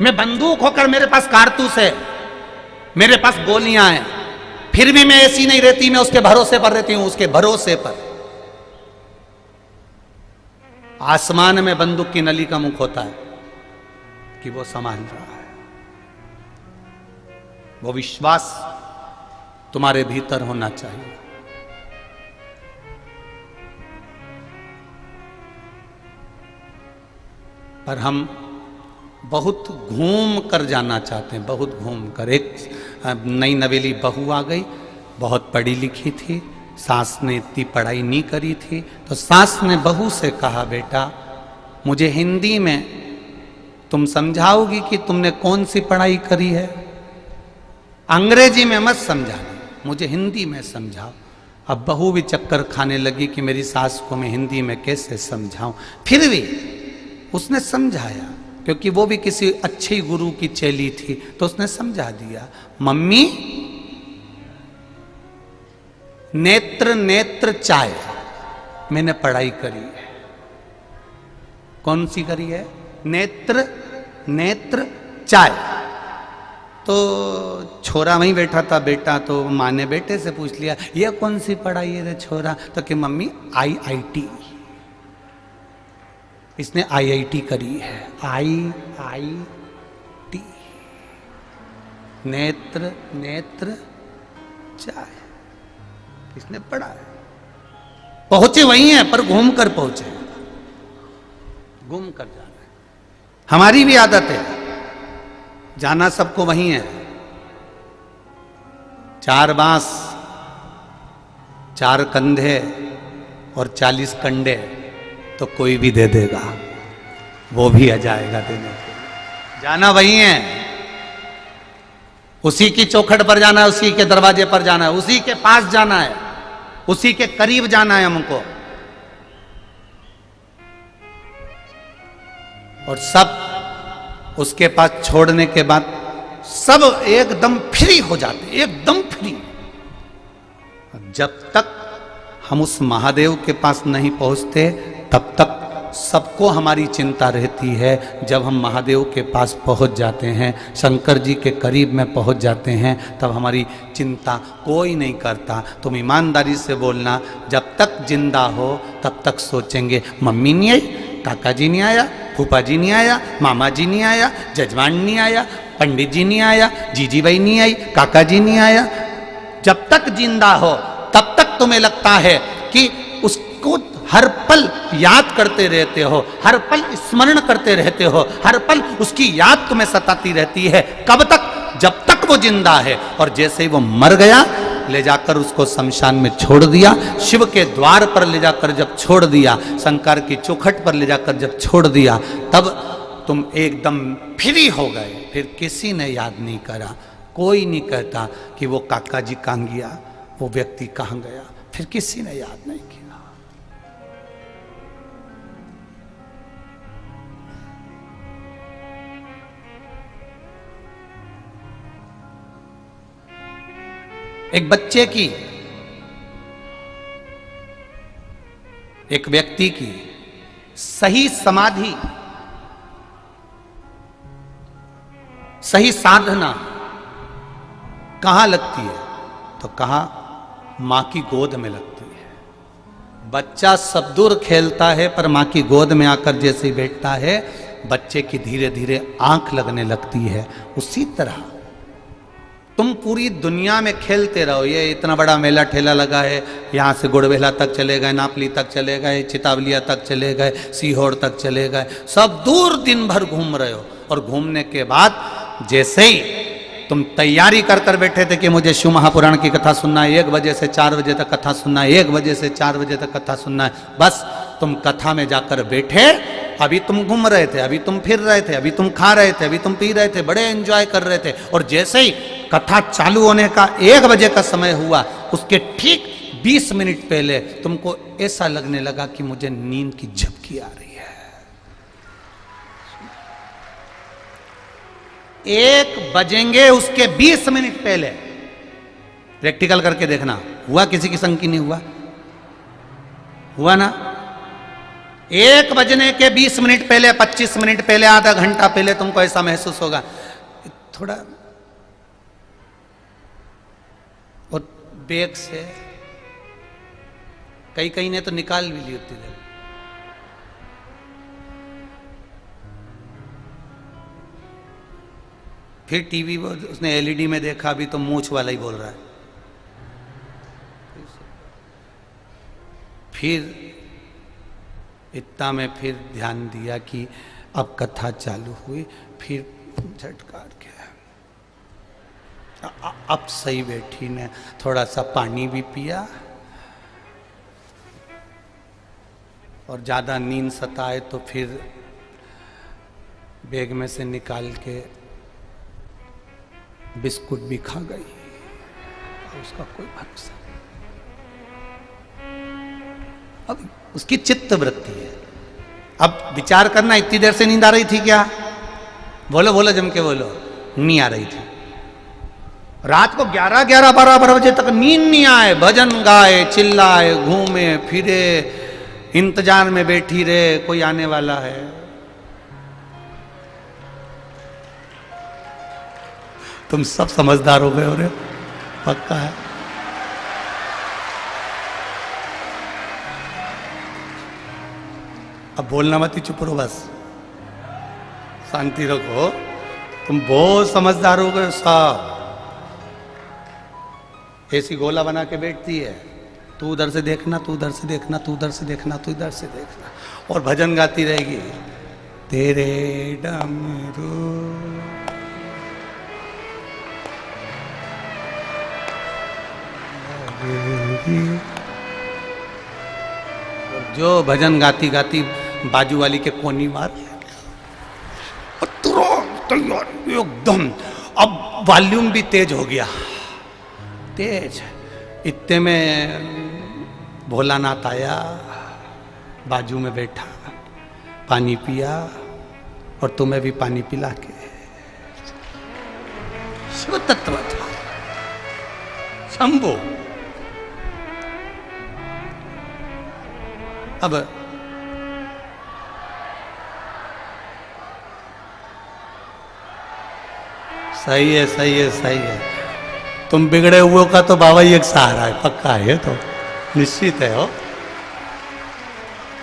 मैं बंदूक होकर मेरे पास कारतूस है, मेरे पास गोलियां हैं, फिर भी मैं ऐसी नहीं रहती, मैं उसके भरोसे पर रहती हूं, उसके भरोसे पर। आसमान में बंदूक की नली का मुख होता है कि वो संभाल रहा है। वो विश्वास तुम्हारे भीतर होना चाहिए। पर हम बहुत घूम कर जाना चाहते हैं, बहुत घूम कर। एक नई नवेली बहू आ गई, बहुत पढ़ी लिखी थी, सास ने इतनी पढ़ाई नहीं करी थी, तो सास ने बहू से कहा, बेटा मुझे हिंदी में तुम समझाओगी कि तुमने कौन सी पढ़ाई करी है, अंग्रेजी में मत समझाना, मुझे हिंदी में समझाओ। अब बहू भी चक्कर खाने लगी कि मेरी सास को मैं हिंदी में कैसे समझाऊं। फिर भी उसने समझाया, क्योंकि वो भी किसी अच्छी गुरु की चेली थी, तो उसने समझा दिया, मम्मी नेत्र नेत्र चाय, मैंने पढ़ाई करी है। कौन सी करी है? नेत्र नेत्र चाय। तो छोरा वहीं बैठा था, बेटा, तो माँ ने बेटे से पूछ लिया, ये कौन सी पढ़ाई है रे छोरा? तो कि मम्मी IIT, इसने IIT करी है, IIT, नेत्र नेत्र चाय, इसने पढ़ा है। पहुंचे वही है, पर घूम कर पहुंचे, घूम कर जाना है। हमारी भी आदत है, जाना सबको वही है। 4 बांस, 4 कंधे और 40 कंडे तो कोई भी दे देगा, वो भी आ जाएगा देने के लिए। जाना वही है, उसी की चौखट पर जाना है, उसी के दरवाजे पर जाना है, उसी के पास जाना है, उसी के करीब जाना है हमको। और सब उसके पास छोड़ने के बाद सब एकदम फ्री हो जाते, एकदम फ्री। जब तक हम उस महादेव के पास नहीं पहुंचते तब तक सबको हमारी चिंता रहती है। जब हम महादेव के पास पहुंच जाते हैं, शंकर जी के करीब में पहुंच जाते हैं, तब हमारी चिंता कोई नहीं करता। तुम ईमानदारी से बोलना, जब तक जिंदा हो तब तक सोचेंगे मम्मी नहीं आई, काका जी नहीं आया, फूफा जी नहीं आया, मामा जी नहीं आया, जजमान नहीं आया, पंडित जी नहीं आया, जीजी भाई नहीं आई, काका जी नहीं आया। जब तक जिंदा हो तब तक तुम्हें लगता है कि उसको हर पल याद करते रहते हो, हर पल स्मरण करते रहते हो, हर पल उसकी याद तुम्हें सताती रहती है। कब तक? जब तक वो जिंदा है। और जैसे ही वो मर गया, ले जाकर उसको शमशान में छोड़ दिया, शिव के द्वार पर ले जाकर जब छोड़ दिया, शंकर की चौखट पर ले जाकर जब छोड़ दिया, तब तुम एकदम फ्री हो गए। फिर किसी ने याद नहीं करा, कोई नहीं कहता कि वो काका जी कहाँ गया, वो व्यक्ति कहाँ गया, फिर किसी ने याद नहीं किया। एक बच्चे की, एक व्यक्ति की सही समाधि, सही साधना कहां लगती है? तो कहा मां की गोद में लगती है। बच्चा सब दूर खेलता है, पर मां की गोद में आकर जैसे ही बैठता है, बच्चे की धीरे धीरे आंख लगने लगती है। उसी तरह तुम पूरी दुनिया में खेलते रहो। ये इतना बड़ा मेला ठेला लगा है, यहाँ से गुड़बेला तक चले गए, नापली तक चले गए, चितावलिया तक चले गए, सीहोर तक चले गए, सब दूर दिन भर घूम रहे हो। और घूमने के बाद जैसे ही तुम तैयारी कर कर बैठे थे कि मुझे शिव महापुराण की कथा सुनना है, 1 बजे से 4 बजे तक कथा सुनना है, 1 बजे से 4 बजे तक कथा सुनना है, बस तुम कथा में जाकर बैठे। अभी तुम घूम रहे थे, अभी तुम फिर रहे थे, अभी तुम खा रहे थे, अभी तुम पी रहे थे, बड़े एंजॉय कर रहे थे। और जैसे ही कथा चालू होने का 1 बजे का समय हुआ, उसके ठीक 20 मिनट पहले तुमको ऐसा लगने लगा कि मुझे नींद की झपकी आ रही है। 1 बजेंगे उसके 20 मिनट पहले। प्रैक्टिकल करके देखना, हुआ किसी की संग की नहीं हुआ? हुआ ना? 1 बजने के 20 मिनट पहले, 25 मिनट पहले, आधा घंटा पहले तुमको ऐसा महसूस होगा थोड़ा, और बैग से कई ने तो निकाल भी ली होती है। फिर टीवी उसने एलईडी में देखा, अभी तो मूंछ वाला ही बोल रहा है। फिर इतना में फिर ध्यान दिया कि अब कथा चालू हुई, फिर झटकार के अब सही बैठी ने थोड़ा सा पानी भी पिया, और ज्यादा नींद सताए तो फिर बैग में से निकाल के बिस्कुट भी खा गई, उसका कोई भरोसा नहीं। अब उसकी चित्त वृत्ति है। अब विचार करना, इतनी देर से नींद आ रही थी क्या? बोलो बोलो, जम के बोलो। नहीं आ रही थी। रात को 11 12 बजे तक नींद नहीं आए, भजन गाए, चिल्लाए, घूमे फिरे, इंतजार में बैठी रहे कोई आने वाला है। तुम सब समझदार हो गए हो रे, पक्का है। अब बोलना मत, ही चुप रहो, बस शांति रखो। तुम बहुत समझदार हो गए साहब। ऐसी गोला बना के बैठती है, तू उधर से देखना, तू उधर से देखना, तू उधर से देखना, तू इधर से देखना, और भजन गाती रहेगी, तेरे डमरू। जो भजन गाती गाती बाजू वाली के कोनी मार, और तुरंत एकदम अब वॉल्यूम भी तेज हो गया, तेज। इतने में भोलानाथ आया, बाजू में बैठा, पानी पिया, और तुम्हें भी पानी पिला के। शिव तत्व था, शंभो। अब सही है, सही है, सही है। तुम बिगड़े हुए का तो बाबा ही एक सहारा है, पक्का है, तो निश्चित है। हो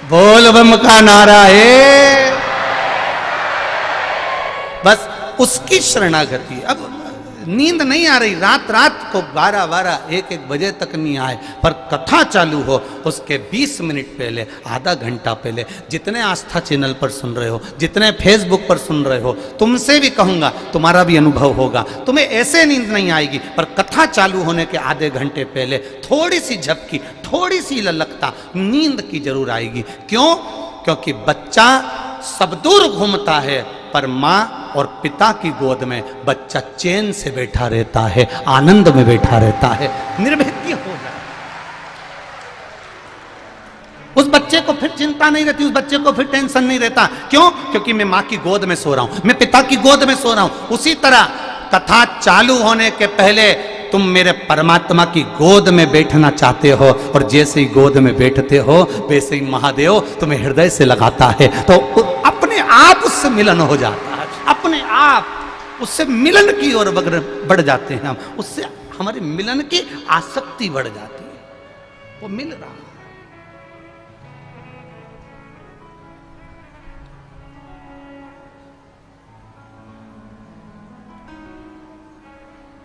बोल बम का नारा है, बस उसकी शरणागति। अब नींद नहीं आ रही, रात को 12 1 बजे तक नहीं आए, पर कथा चालू हो उसके 20 मिनट पहले, आधा घंटा पहले, जितने आस्था चैनल पर सुन रहे हो, जितने फेसबुक पर सुन रहे हो, तुमसे भी कहूंगा, तुम्हारा भी अनुभव होगा। तुम्हें ऐसे नींद नहीं आएगी, पर कथा चालू होने के आधे घंटे पहले थोड़ी सी झपकी, थोड़ी सी ललकता, नींद की जरूर आएगी। क्यों? क्योंकि बच्चा सब दूर घूमता है, पर माँ और पिता की गोद में बच्चा चैन से बैठा रहता है, आनंद में बैठा रहता है, निर्भीक हो जाता है। उस बच्चे को फिर चिंता नहीं रहती, उस बच्चे को फिर टेंशन नहीं रहता। क्यों? क्योंकि मैं माँ की गोद में सो रहा हूं, मैं पिता की गोद में सो रहा हूं। उसी तरह कथा चालू होने के पहले तुम मेरे परमात्मा की गोद में बैठना चाहते हो, और जैसे ही गोद में बैठते हो वैसे ही महादेव तुम्हें हृदय से लगाता है, तो अपने आप उससे मिलन हो जाता है, अपने आप उससे मिलन की ओर बढ़ जाते हैं हम, उससे हमारी मिलन की आसक्ति बढ़ जाती है। वो मिल रहा है।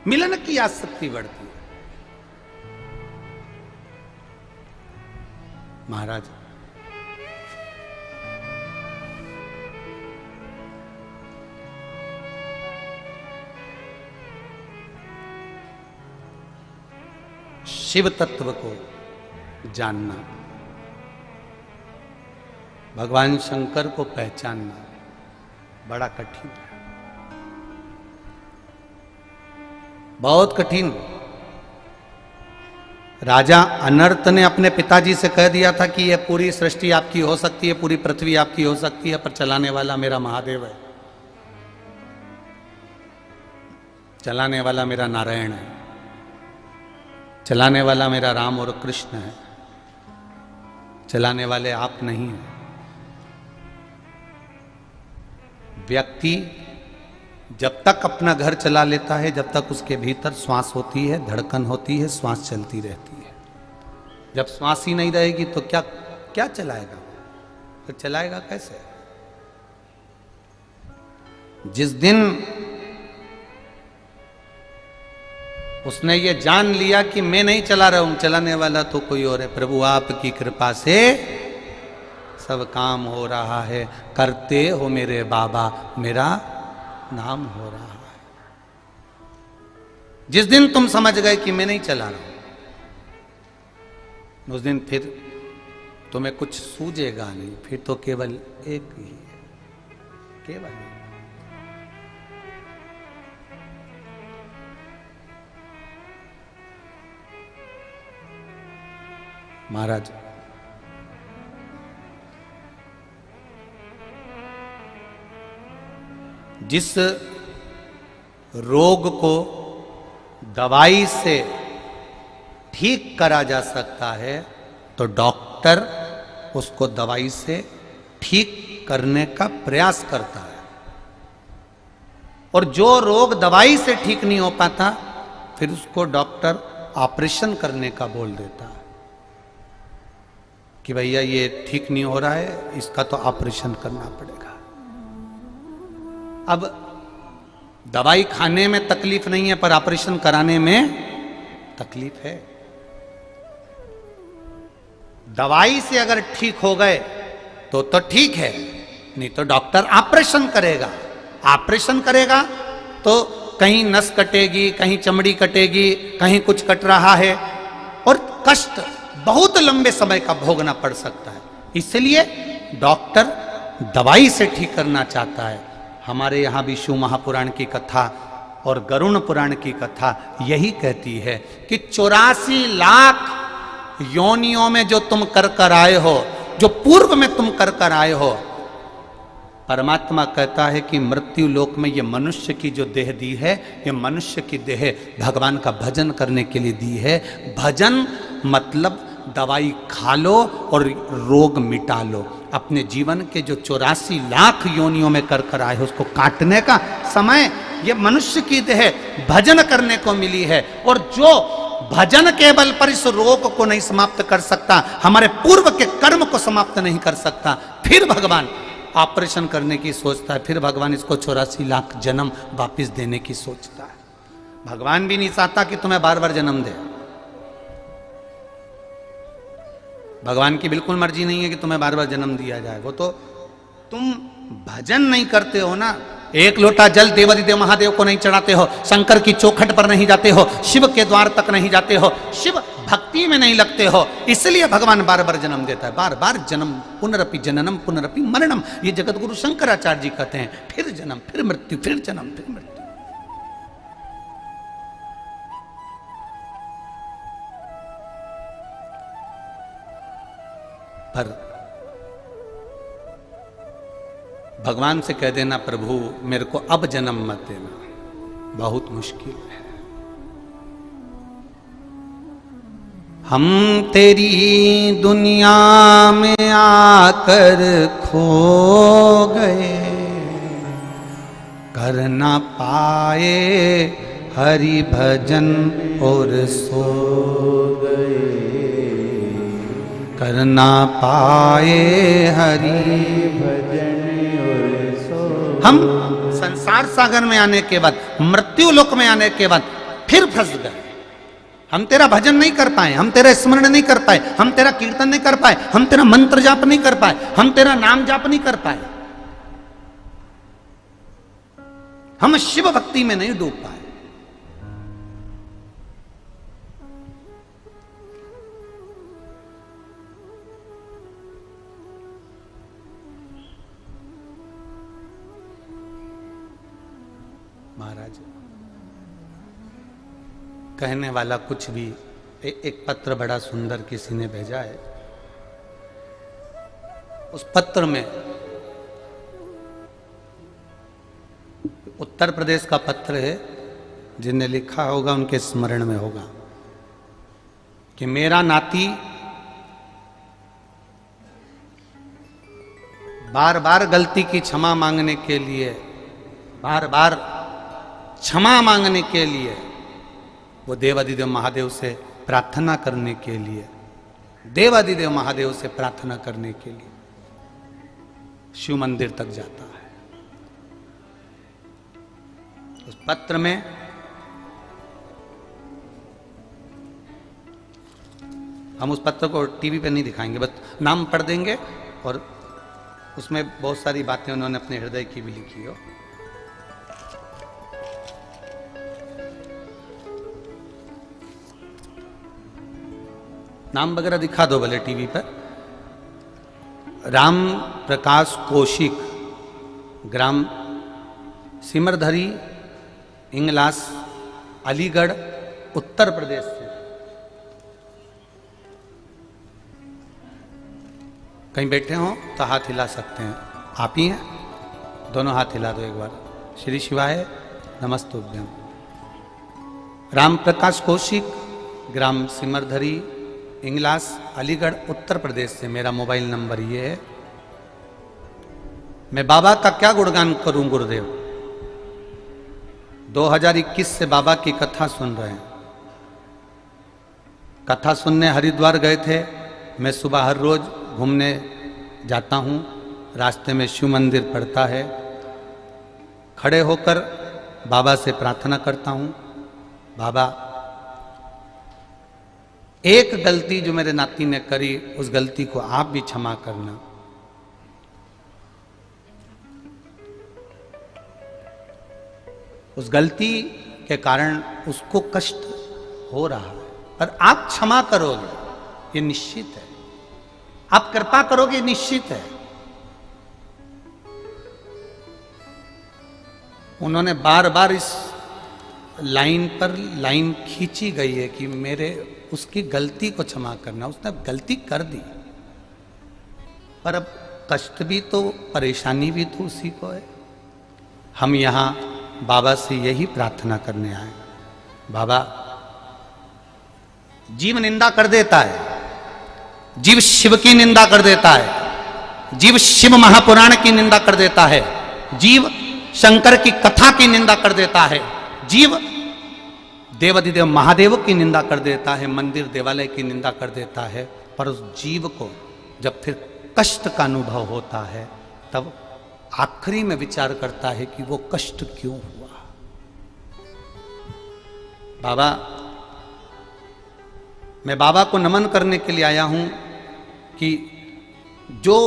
मिलन की आसक्ति बढ़ती है। महाराज शिव तत्व को जानना, भगवान शंकर को पहचानना बड़ा कठिन है, बहुत कठिन। राजा अनर्त ने अपने पिताजी से कह दिया था कि यह पूरी सृष्टि आपकी हो सकती है, पूरी पृथ्वी आपकी हो सकती है, पर चलाने वाला मेरा महादेव है, चलाने वाला मेरा नारायण है, चलाने वाला मेरा राम और कृष्ण है, चलाने वाले आप नहीं हैं। व्यक्ति जब तक अपना घर चला लेता है, जब तक उसके भीतर श्वास होती है, धड़कन होती है, श्वास चलती रहती है। जब श्वास ही नहीं रहेगी तो क्या क्या चलाएगा? तो चलाएगा कैसे? जिस दिन उसने ये जान लिया कि मैं नहीं चला रहा हूं, चलाने वाला तो कोई और है, प्रभु आपकी कृपा से सब काम हो रहा है, करते हो मेरे बाबा, मेरा नाम हो रहा है। जिस दिन तुम समझ गए कि मैं नहीं चला रहा हूं, उस दिन फिर तुम्हें कुछ सूझेगा नहीं, फिर तो केवल एक ही है, केवल एक। महाराज जिस रोग को दवाई से ठीक करा जा सकता है तो डॉक्टर उसको दवाई से ठीक करने का प्रयास करता है, और जो रोग दवाई से ठीक नहीं हो पाता फिर उसको डॉक्टर ऑपरेशन करने का बोल देता है कि भैया ये ठीक नहीं हो रहा है, इसका तो ऑपरेशन करना पड़ेगा। अब दवाई खाने में तकलीफ नहीं है, पर ऑपरेशन कराने में तकलीफ है। दवाई से अगर ठीक हो गए तो ठीक है, नहीं तो डॉक्टर ऑपरेशन करेगा। ऑपरेशन करेगा तो कहीं नस कटेगी, कहीं चमड़ी कटेगी, कहीं कुछ कट रहा है, और कष्ट बहुत लंबे समय का भोगना पड़ सकता है। इसलिए डॉक्टर दवाई से ठीक करना चाहता है। हमारे यहाँ भी शिव महापुराण की कथा और गरुण पुराण की कथा यही कहती है कि 84 लाख योनियों में जो तुम कर आए हो, जो पूर्व में तुम कर आए हो, परमात्मा कहता है कि मृत्यु लोक में ये मनुष्य की जो देह दी है, ये मनुष्य की देह भगवान का भजन करने के लिए दी है। भजन मतलब दवाई खा लो और रोग मिटा लो। अपने जीवन के जो 84 लाख योनियों में कर आए हो, उसको काटने का समय ये मनुष्य की देह भजन करने को मिली है। और जो भजन के बल पर इस रोग को नहीं समाप्त कर सकता, हमारे पूर्व के कर्म को समाप्त नहीं कर सकता, फिर भगवान ऑपरेशन करने की सोचता है, फिर भगवान इसको 84 लाख जन्म वापिस देने की सोचता है। भगवान भी नहीं चाहता कि तुम्हें बार बार जन्म दे। भगवान की बिल्कुल मर्जी नहीं है कि तुम्हें बार बार जन्म दिया जाए। वो तो तुम भजन नहीं करते हो ना। एक लोटा जल देवादिदेव महादेव को नहीं चढ़ाते हो, शंकर की चौखट पर नहीं जाते हो, शिव के द्वार तक नहीं जाते हो, शिव भक्ति में नहीं लगते हो, इसलिए भगवान बार बार जन्म देता है। बार बार जन्म, पुनरपि जननम पुनरपि मरणम, ये जगत गुरु शंकराचार्य जी कहते हैं। फिर जन्म, फिर मृत्यु, फिर जन्म, फिर मृत्यु। पर भगवान से कह देना, प्रभु मेरे को अब जन्म मत देना, बहुत मुश्किल है। हम तेरी दुनिया में आकर खो गए, कर ना पाए हरि भजन और सो गए, कर ना पाए हरि भजन। हम संसार सागर में आने के बाद, मृत्यु लोक में आने के बाद फिर फंस गए। हम तेरा भजन नहीं कर पाए, हम तेरा स्मरण नहीं कर पाए, हम तेरा कीर्तन नहीं कर पाए, हम तेरा मंत्र जाप नहीं कर पाए, हम तेरा नाम जाप नहीं कर पाए, हम शिव भक्ति में नहीं डूब पाए। महाराज कहने वाला कुछ भी, एक पत्र बड़ा सुंदर किसी ने भेजा है। उस पत्र में, उत्तर प्रदेश का पत्र है, जिन्हें लिखा होगा उनके स्मरण में होगा कि मेरा नाती बार बार गलती की क्षमा मांगने के लिए, बार बार क्षमा मांगने के लिए, वो देवादिदेव महादेव से प्रार्थना करने के लिए, देवादिदेव महादेव से प्रार्थना करने के लिए शिव मंदिर तक जाता है। उस पत्र में हम उस पत्र को टीवी पे नहीं दिखाएंगे, बस नाम पढ़ देंगे और उसमें बहुत सारी बातें उन्होंने अपने हृदय की भी लिखी हो। नाम वगैरह दिखा दो भले टीवी पर। राम प्रकाश कौशिक, ग्राम सिमरधरी, इंगलास, अलीगढ़, उत्तर प्रदेश से। कहीं बैठे हो तो हाथ हिला सकते हैं। आप ही हैं, दोनों हाथ हिला दो एक बार। श्री शिवाय नमस्तुभ्यम। राम प्रकाश कौशिक, ग्राम सिमरधरी, इंगलास, अलीगढ़, उत्तर प्रदेश से मेरा मोबाइल नंबर ये है। मैं बाबा का क्या गुणगान करूं गुरुदेव। 2021 से बाबा की कथा सुन रहे हैं। कथा सुनने हरिद्वार गए थे। मैं सुबह हर रोज घूमने जाता हूँ, रास्ते में शिव मंदिर पड़ता है। खड़े होकर बाबा से प्रार्थना करता हूँ, बाबा एक गलती जो मेरे नाती ने करी, उस गलती को आप भी क्षमा करना। उस गलती के कारण उसको कष्ट हो रहा है, पर आप क्षमा करोगे ये निश्चित है, आप कृपा करोगे निश्चित है। उन्होंने बार बार इस लाइन पर लाइन खींची गई है कि मेरे उसकी गलती को क्षमा करना। उसने गलती कर दी, पर अब कष्ट भी तो, परेशानी भी तो उसी को है। हम यहाँ बाबा से यही प्रार्थना करने आए। बाबा, जीव निंदा कर देता है, जीव शिव की निंदा कर देता है, जीव शिव महापुराण की निंदा कर देता है, जीव शंकर की कथा की निंदा कर देता है, जीव देवादिदेव महादेव की निंदा कर देता है, मंदिर देवालय की निंदा कर देता है। पर उस जीव को जब फिर कष्ट का अनुभव होता है, तब आखिरी में विचार करता है कि वो कष्ट क्यों हुआ। बाबा, मैं बाबा को नमन करने के लिए आया हूं कि जो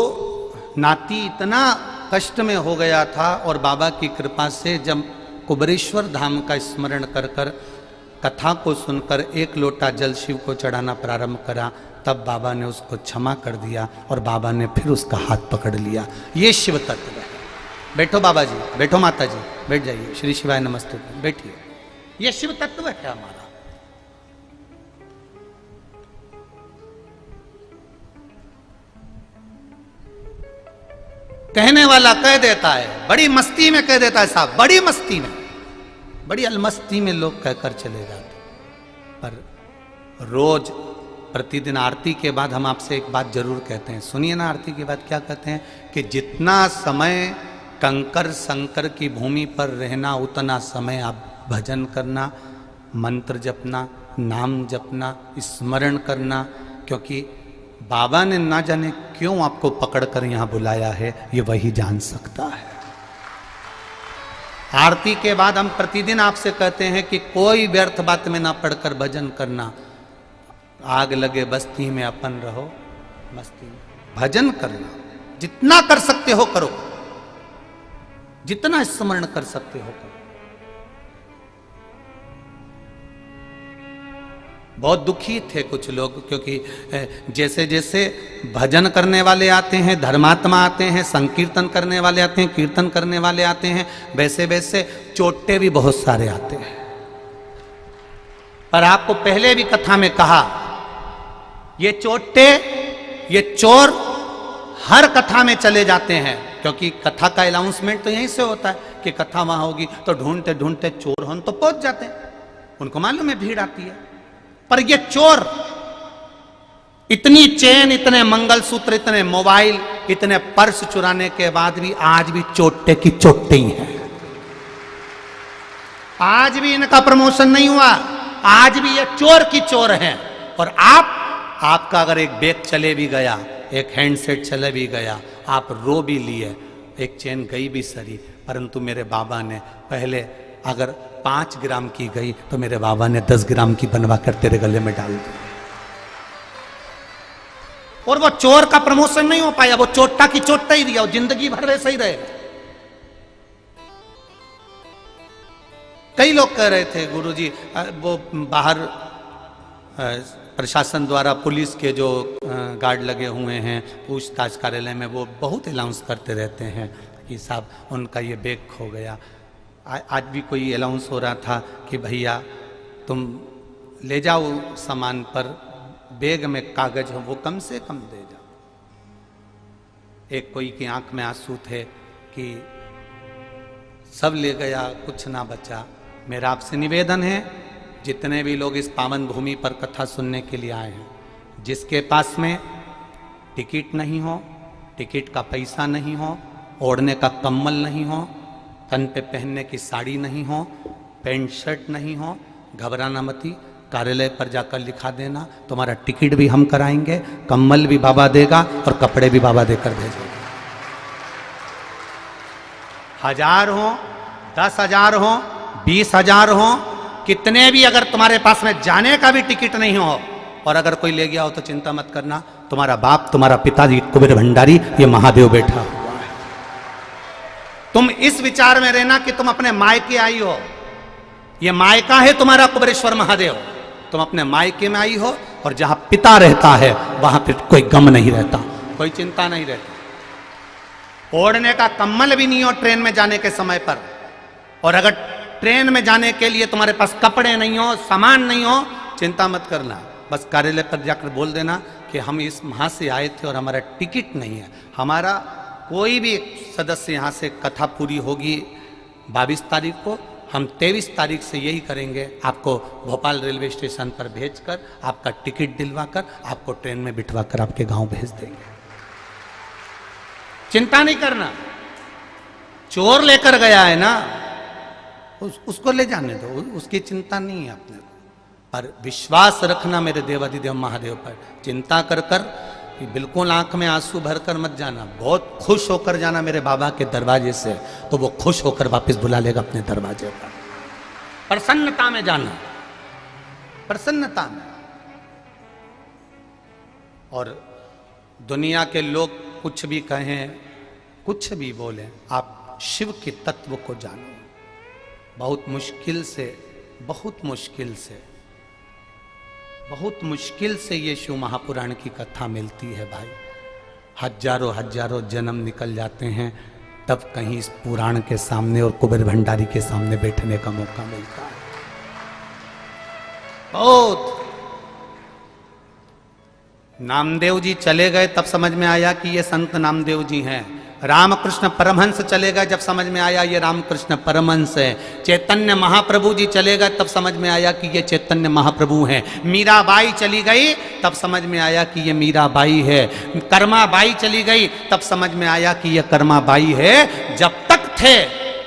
नाती इतना कष्ट में हो गया था और बाबा की कृपा से जब कुबरेश्वर धाम का स्मरण कर कर कथा को सुनकर एक लोटा जल शिव को चढ़ाना प्रारंभ करा, तब बाबा ने उसको क्षमा कर दिया और बाबा ने फिर उसका हाथ पकड़ लिया। ये शिव तत्व है। बैठो बाबा जी, बैठो माता जी, बैठ जाइए। श्री शिवाय नमस्ते, बैठिए। ये शिव तत्व है हमारा। कहने वाला कह देता है, बड़ी मस्ती में कह देता है साहब, बड़ी मस्ती में, बड़ी अलमस्ती में लोग कहकर चले जाते। पर रोज प्रतिदिन आरती के बाद हम आपसे एक बात जरूर कहते हैं, सुनिए ना। आरती के बाद क्या कहते हैं कि जितना समय कंकर संकर की भूमि पर रहना, उतना समय आप भजन करना, मंत्र जपना, नाम जपना, स्मरण करना, क्योंकि बाबा ने ना जाने क्यों आपको पकड़कर यहां बुलाया है, ये वही जान सकता है। आरती के बाद हम प्रतिदिन आपसे कहते हैं कि कोई व्यर्थ बात में ना पढ़कर भजन करना। आग लगे बस्ती में अपन रहो मस्ती में। भजन करना, जितना कर सकते हो करो, जितना स्मरण कर सकते हो करो। बहुत दुखी थे कुछ लोग, क्योंकि जैसे जैसे भजन करने वाले आते हैं, धर्मात्मा आते हैं, संकीर्तन करने वाले आते हैं, कीर्तन करने वाले आते हैं, वैसे वैसे चोटे भी बहुत सारे आते हैं। पर आपको पहले भी कथा में कहा, ये चोटे, ये चोर हर कथा में चले जाते हैं, क्योंकि कथा का अनाउंसमेंट तो यहीं से होता है कि कथा वहां होगी, तो ढूंढते ढूंढते चोर हों तो पहुंच जाते हैं। उनको मालूम है भीड़ आती है। पर ये चोर इतनी चेन, इतने मंगलसूत्र, इतने मोबाइल, इतने पर्स चुराने के बाद भी आज भी चोटे की चोटे ही है। आज भी इनका प्रमोशन नहीं हुआ, आज भी ये चोर की चोर हैं। और आपका अगर एक बैग चले भी गया, एक हैंडसेट चले भी गया, आप रो भी लिए, एक चेन गई भी सरी, परंतु मेरे बाबा ने पहले अगर 5 ग्राम की गई तो मेरे बाबा ने 10 ग्राम की बनवा कर तेरे गले में डाल दी। और वो चोर का प्रमोशन नहीं हो पाया, वो चोटा की चोटा ही दिया, वो जिंदगी भर वैसे ही रहे। कई लोग कह रहे थे गुरुजी वो बाहर प्रशासन द्वारा पुलिस के जो गार्ड लगे हुए हैं पूछताछ कार्यालय में, वो बहुत अनाउंस करते रहते हैं कि साहब उनका ये बैग खो गया। आज भी कोई अनाउंस हो रहा था कि भैया तुम ले जाओ सामान, पर बैग में कागज हो वो कम से कम दे जाओ। एक कोई की आंख में आंसू थे कि सब ले गया, कुछ ना बचा। मेरा आपसे निवेदन है, जितने भी लोग इस पावन भूमि पर कथा सुनने के लिए आए हैं, जिसके पास में टिकट नहीं हो, टिकट का पैसा नहीं हो, ओढ़ने का कम्बल नहीं हो, तन पे पहनने की साड़ी नहीं हो, पैंट शर्ट नहीं हो, घबराना मती, कार्यालय पर जाकर लिखा देना, तुम्हारा टिकट भी हम कराएंगे, कम्बल भी बाबा देगा और कपड़े भी बाबा देकर भेजेंगे। 1000 हो, 10,000 हो, 20,000 हो, कितने भी, अगर तुम्हारे पास में जाने का भी टिकट नहीं हो और अगर कोई ले गया हो तो चिंता मत करना, तुम्हारा बाप, तुम्हारा पिताजी कुबेर भंडारी, ये महादेव बैठा हुआ है। तुम इस विचार में रहना कि तुम अपने मायके आई हो, ये मायका है तुम्हारा कुबेरेश्वर महादेव। तुम अपने मायके में आई हो और जहां पिता रहता है वहां पर कोई गम नहीं रहता, कोई चिंता नहीं रहती। ओढ़ने का कम्बल भी नहीं हो ट्रेन में जाने के समय पर, और अगर ट्रेन में जाने के लिए तुम्हारे पास कपड़े नहीं हो, सामान नहीं हो, चिंता मत करना, बस कार्यालय पर जाकर बोल देना कि हम इस वहाँ से आए थे और हमारा टिकट नहीं है। हमारा कोई भी सदस्य यहाँ से कथा पूरी होगी 22 तारीख को, हम 23 तारीख से यही करेंगे, आपको भोपाल रेलवे स्टेशन पर भेजकर आपका टिकट दिलवाकर आपको ट्रेन में बिठवाकर आपके गांव भेज देंगे। चिंता नहीं करना, चोर लेकर गया है ना, उसको ले जाने दो, उसकी चिंता नहीं है अपने को, पर विश्वास रखना मेरे देवाधिदेव महादेव पर। चिंता कर कर बिल्कुल आंख में आंसू भरकर मत जाना, बहुत खुश होकर जाना मेरे बाबा के दरवाजे से, तो वो खुश होकर वापस बुला लेगा अपने दरवाजे पर। प्रसन्नता में जाना, प्रसन्नता में। और दुनिया के लोग कुछ भी कहें, कुछ भी बोलें, आप शिव के तत्व को जानो। बहुत मुश्किल से, बहुत मुश्किल से, बहुत मुश्किल से ये शिव महापुराण की कथा मिलती है भाई। हजारों हजारों जन्म निकल जाते हैं तब कहीं इस पुराण के सामने और कुबेर भंडारी के सामने बैठने का मौका मिलता है। बहुत। नामदेव जी चले गए तब समझ में आया कि ये संत नामदेव जी हैं। रामकृष्ण परमहंस चले गए जब समझ में आया ये रामकृष्ण परमहंस है। चैतन्य महाप्रभु जी चले गए तब समझ में आया कि ये चैतन्य महाप्रभु हैं। मीराबाई चली गई तब समझ में आया कि ये मीराबाई है। कर्माबाई चली गई तब समझ में आया कि ये कर्माबाई है। जब तक थे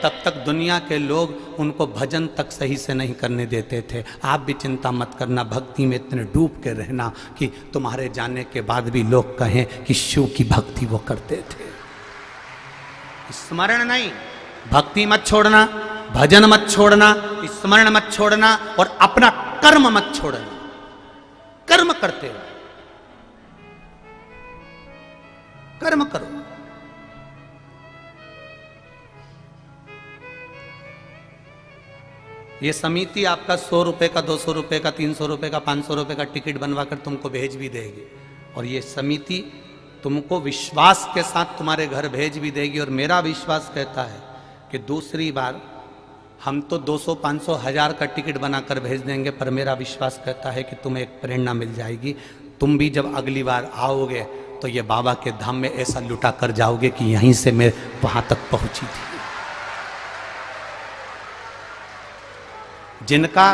तब तक दुनिया के लोग उनको भजन तक सही से नहीं करने देते थे। आप भी चिंता मत करना, भक्ति में इतने डूब के रहना कि तुम्हारे जाने के बाद भी लोग कहें कि शिव की भक्ति वो करते थे। स्मरण नहीं, भक्ति मत छोड़ना, भजन मत छोड़ना, स्मरण मत छोड़ना और अपना कर्म मत छोड़ना। कर्म करते रहो, कर्म करो। ये समिति आपका 100 रुपए का, 200 रुपए का, 300 रुपए का, 500 रुपए का टिकट बनवाकर तुमको भेज भी देगी और ये समिति तुमको विश्वास के साथ तुम्हारे घर भेज भी देगी। और मेरा विश्वास कहता है कि दूसरी बार हम तो 200, 500, 1000 का टिकट बनाकर भेज देंगे, पर मेरा विश्वास कहता है कि तुम्हें एक प्रेरणा मिल जाएगी। तुम भी जब अगली बार आओगे तो ये बाबा के धाम में ऐसा लुटा कर जाओगे कि यहीं से मैं वहां तक पहुंची थी। जिनका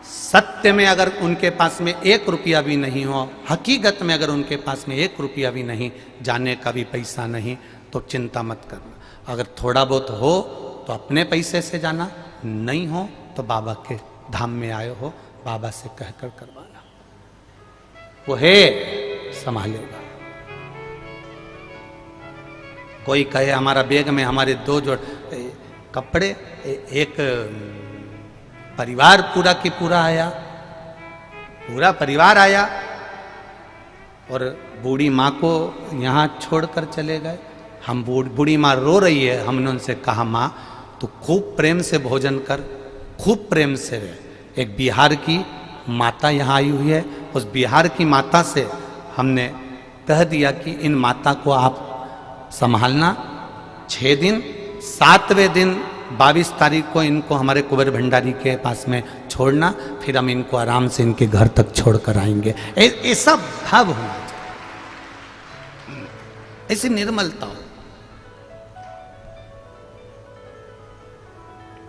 सत्य में अगर उनके पास में 1 रुपया भी नहीं हो, हकीकत में अगर उनके पास में 1 रुपया भी नहीं, जाने का भी पैसा नहीं, तो चिंता मत करना। अगर थोड़ा बहुत हो तो अपने पैसे से जाना, नहीं हो तो बाबा के धाम में आए हो, बाबा से कहकर करवाना, वो है संभालेगा। कोई कहे हमारा बैग में हमारे 2 जोड़ कपड़े, एक परिवार पूरा की पूरा आया, पूरा परिवार आया और बूढ़ी माँ को यहाँ छोड़कर चले गए। हम बूढ़ी माँ रो रही है, हमने उनसे कहा माँ तू खूब प्रेम से भोजन कर, खूब प्रेम से रह। एक बिहार की माता यहाँ आई हुई है, उस बिहार की माता से हमने कह दिया कि इन माता को आप संभालना 6 दिन, 7वें दिन 22 तारीख को इनको हमारे कुबेर भंडारी के पास में छोड़ना, फिर हम इनको आराम से इनके घर तक छोड़कर आएंगे। ऐसा भाव होना चाहिए, ऐसी निर्मलता हो,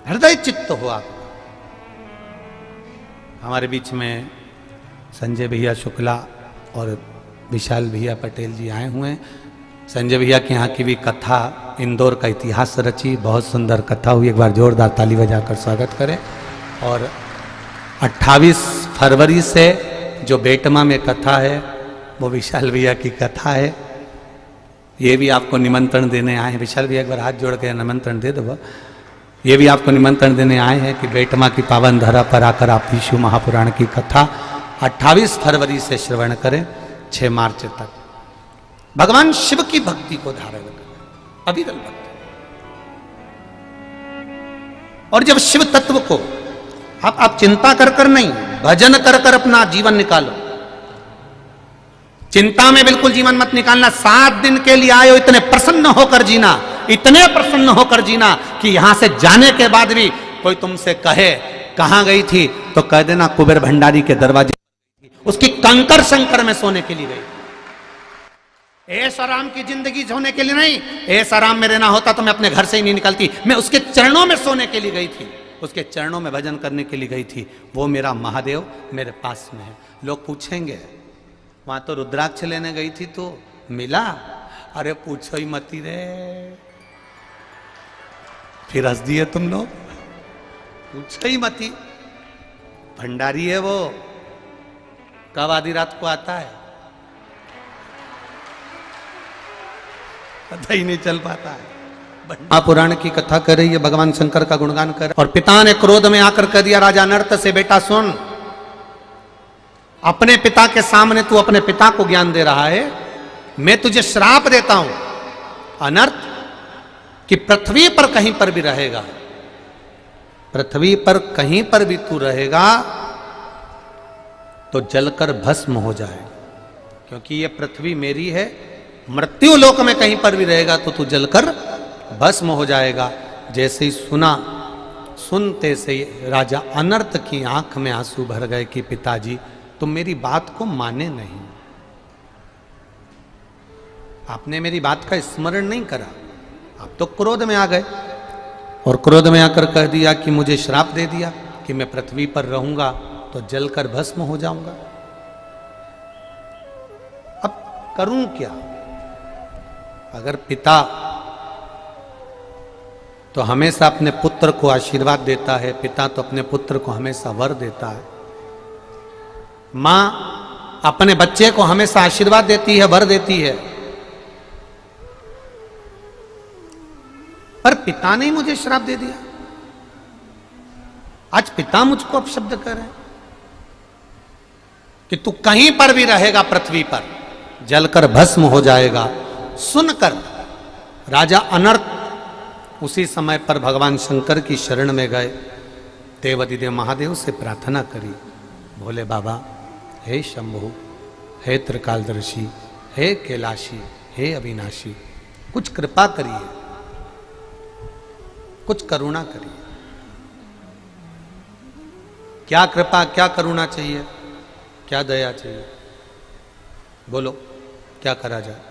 हृदय चित्त हो आप। हमारे बीच में संजय भैया शुक्ला और विशाल भैया पटेल जी आए हुए हैं। संजय भैया के यहाँ की भी कथा, इंदौर का इतिहास रची, बहुत सुंदर कथा हुई, एक बार जोरदार ताली बजाकर स्वागत करें। और 28 फरवरी से जो बेटमा में कथा है वो विशाल भैया की कथा है, ये भी आपको निमंत्रण देने आए हैं। विशाल भैया एक बार हाथ जोड़ के निमंत्रण दे दो। ये भी आपको निमंत्रण देने आए हैं कि बेटमा की पावन धरा पर आकर आप यीशु महापुराण की कथा 28 फरवरी से श्रवण करें, 6 मार्च तक। भगवान शिव की भक्ति को धारण करें, अविरल भक्ति। और जब शिव तत्व को आप चिंता कर नहीं, भजन कर अपना जीवन निकालो। चिंता में बिल्कुल जीवन मत निकालना। 7 दिन के लिए आए हो, इतने प्रसन्न होकर जीना, इतने प्रसन्न होकर जीना कि यहां से जाने के बाद भी कोई तुमसे कहे कहां गई थी तो कह देना कुबेर भंडारी के दरवाजे, उसकी कंकर शंकर में सोने के लिए गई। ऐश आराम की जिंदगी होने के लिए नहीं, ऐश आराम में रहना होता तो मैं अपने घर से ही नहीं निकलती, मैं उसके चरणों में सोने के लिए गई थी, उसके चरणों में भजन करने के लिए गई थी। वो मेरा महादेव मेरे पास में है। लोग पूछेंगे वहां तो रुद्राक्ष लेने गई थी तो मिला? अरे पूछो ही मती रे, फिर हंस दिए तुम लोग, पूछो ही मती। भंडारी है वो, कब आधी रात को आता है पता ही नहीं चल पाता है। महापुराण की कथा कर रही है, भगवान शंकर का गुणगान कर। और पिता ने क्रोध में आकर कह दिया राजा नर्त से, बेटा सुन, अपने पिता के सामने तू अपने पिता को ज्ञान दे रहा है, मैं तुझे श्राप देता हूं अनर्थ कि पृथ्वी पर कहीं पर भी रहेगा, पृथ्वी पर कहीं पर भी तू रहेगा तो जलकर भस्म हो जाए, क्योंकि ये पृथ्वी मेरी है। मृत्यु लोक में कहीं पर भी रहेगा तो तू जलकर भस्म हो जाएगा। जैसे ही सुना, सुनते से राजा अनर्थ की आंख में आंसू भर गए कि पिताजी तुम मेरी बात को माने नहीं, आपने मेरी बात का स्मरण नहीं करा, आप तो क्रोध में आ गए और क्रोध में आकर कह दिया कि मुझे श्राप दे दिया कि मैं पृथ्वी पर रहूंगा तो जलकर भस्म हो जाऊंगा। अब करूं क्या? अगर पिता तो हमेशा अपने पुत्र को आशीर्वाद देता है, पिता तो अपने पुत्र को हमेशा वर देता है, मां अपने बच्चे को हमेशा आशीर्वाद देती है, वर देती है, पर पिता ने मुझे श्राप दे दिया। आज पिता मुझको अपशब्द कर रहे हैं कि तू कहीं पर भी रहेगा पृथ्वी पर जलकर भस्म हो जाएगा। सुनकर राजा अनर्थ उसी समय पर भगवान शंकर की शरण में गए, देवाधिदेव महादेव से प्रार्थना करी, भोले बाबा, हे शंभु, हे त्रिकालदर्शी, हे कैलाशी, हे अविनाशी, कुछ कृपा करिए, कुछ करुणा करिए। क्या कृपा, क्या करुणा चाहिए, क्या दया चाहिए? बोलो, क्या करा जाए?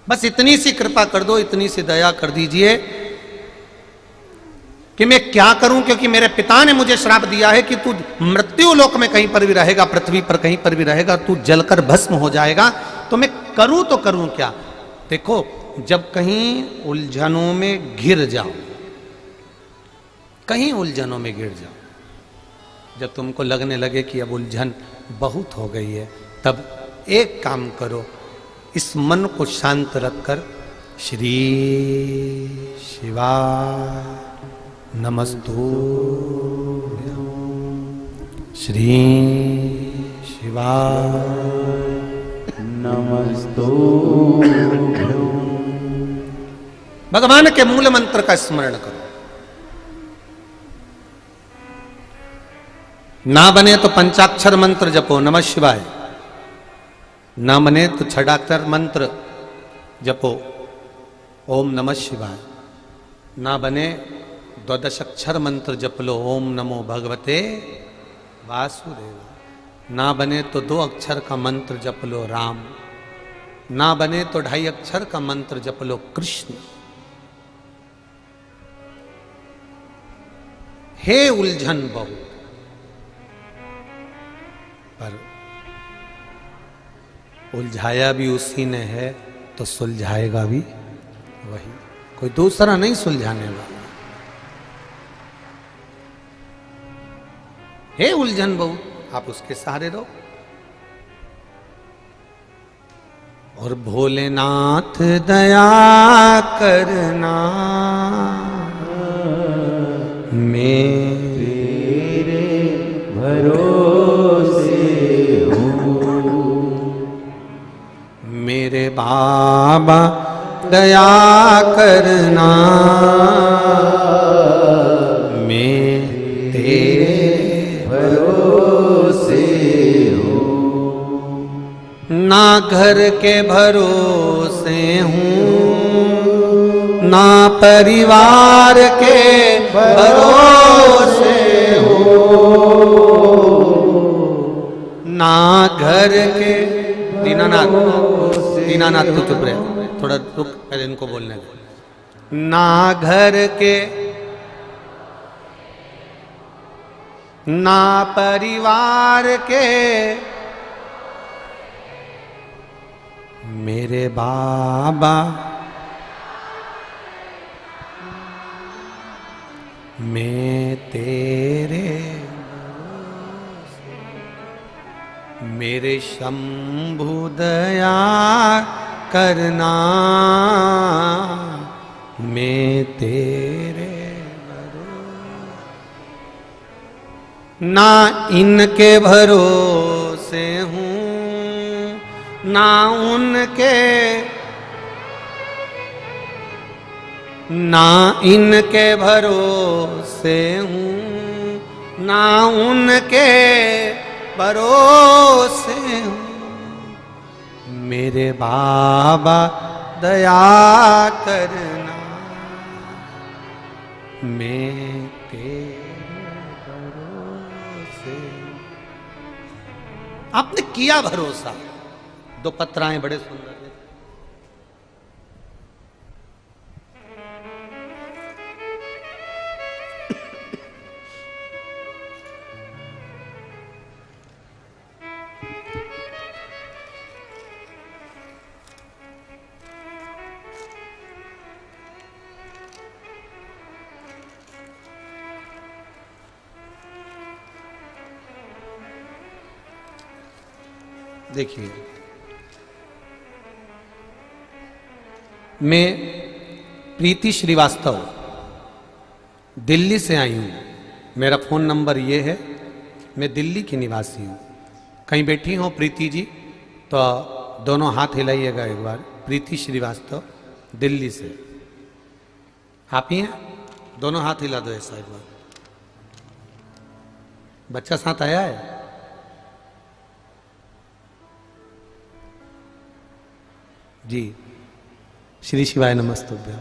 बस इतनी सी कृपा कर दो, इतनी सी दया कर दीजिए कि मैं क्या करूं, क्योंकि मेरे पिता ने मुझे श्राप दिया है कि तू मृत्यु लोक में कहीं पर भी रहेगा, पृथ्वी पर कहीं पर भी रहेगा, तू जलकर भस्म हो जाएगा। तो मैं करूं तो करूं क्या? देखो, जब कहीं उलझनों में घिर जाओ, कहीं उलझनों में घिर जाओ, जब तुमको लगने लगे कि अब उलझन बहुत हो गई है, तब एक काम करो, इस मन को शांत रखकर श्री शिवाय नमस्तुभ्यं, श्री शिवाय नमस्तुभ्यं। भगवान के मूल मंत्र का स्मरण करो। ना बने तो पंचाक्षर मंत्र जपो, नमः शिवाय। ना बने तो छठाक्षर मंत्र जपो, ओम नमः शिवाय। ना बने द्वादशाक्षर मंत्र जप लो, ओम नमो भगवते वासुदेव। ना बने तो 2 अक्षर का मंत्र जप लो, राम। ना बने तो 2.5 अक्षर का मंत्र जप लो, कृष्ण। हे उलझन बहुत, पर उलझाया भी उसी ने है तो सुलझाएगा भी वही, कोई दूसरा नहीं सुलझाने वाला। हे उलझन बहु, आप उसके सहारे रहो। और भोलेनाथ दया करना, मेरे भरोसे हूँ। मेरे बाबा दया करना, मैं तेरे भरोसे हूँ। ना घर के भरोसे हूँ, ना परिवार के भरोसे हूँ, ना घर के। दीनानाथ, दीनानाथ तो चुप रहे, थोड़ा रुक, पहले इनको बोलने दो। ना घर के, ना परिवार के, मेरे बाबा मैं तेरे, मेरे शंभु दया करना, मैं तेरे ना इनके भरोसे हूँ, ना उनके, ना इनके भरोसे हूँ, ना उनके भरोसे हूँ। मेरे बाबा दया करना, मैं तेरे भरोसे। आपने किया भरोसा। 2 पत्राएं बड़े सुंदर है। देखिए, मैं प्रीति श्रीवास्तव दिल्ली से आई हूँ। मेरा फ़ोन नंबर ये है। मैं दिल्ली की निवासी हूँ। कहीं बैठी हो प्रीति जी तो दोनों हाथ हिलाइएगा एक बार। प्रीति श्रीवास्तव दिल्ली से, आप ही हैं? दोनों हाथ हिला दो ऐसा एक बार। बच्चा साथ आया है? जी, श्री शिवाय नमस्तुभ्यं।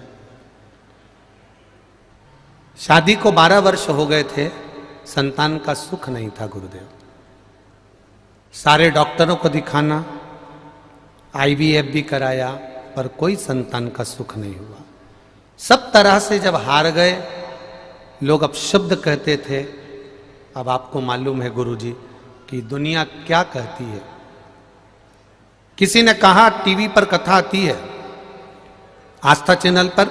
शादी को 12 वर्ष हो गए थे, संतान का सुख नहीं था गुरुदेव। सारे डॉक्टरों को दिखाना, IVF भी कराया, पर कोई संतान का सुख नहीं हुआ। सब तरह से जब हार गए, लोग अपशब्द कहते थे। अब आपको मालूम है गुरुजी कि दुनिया क्या कहती है। किसी ने कहा टीवी पर कथा आती है, आस्था चैनल पर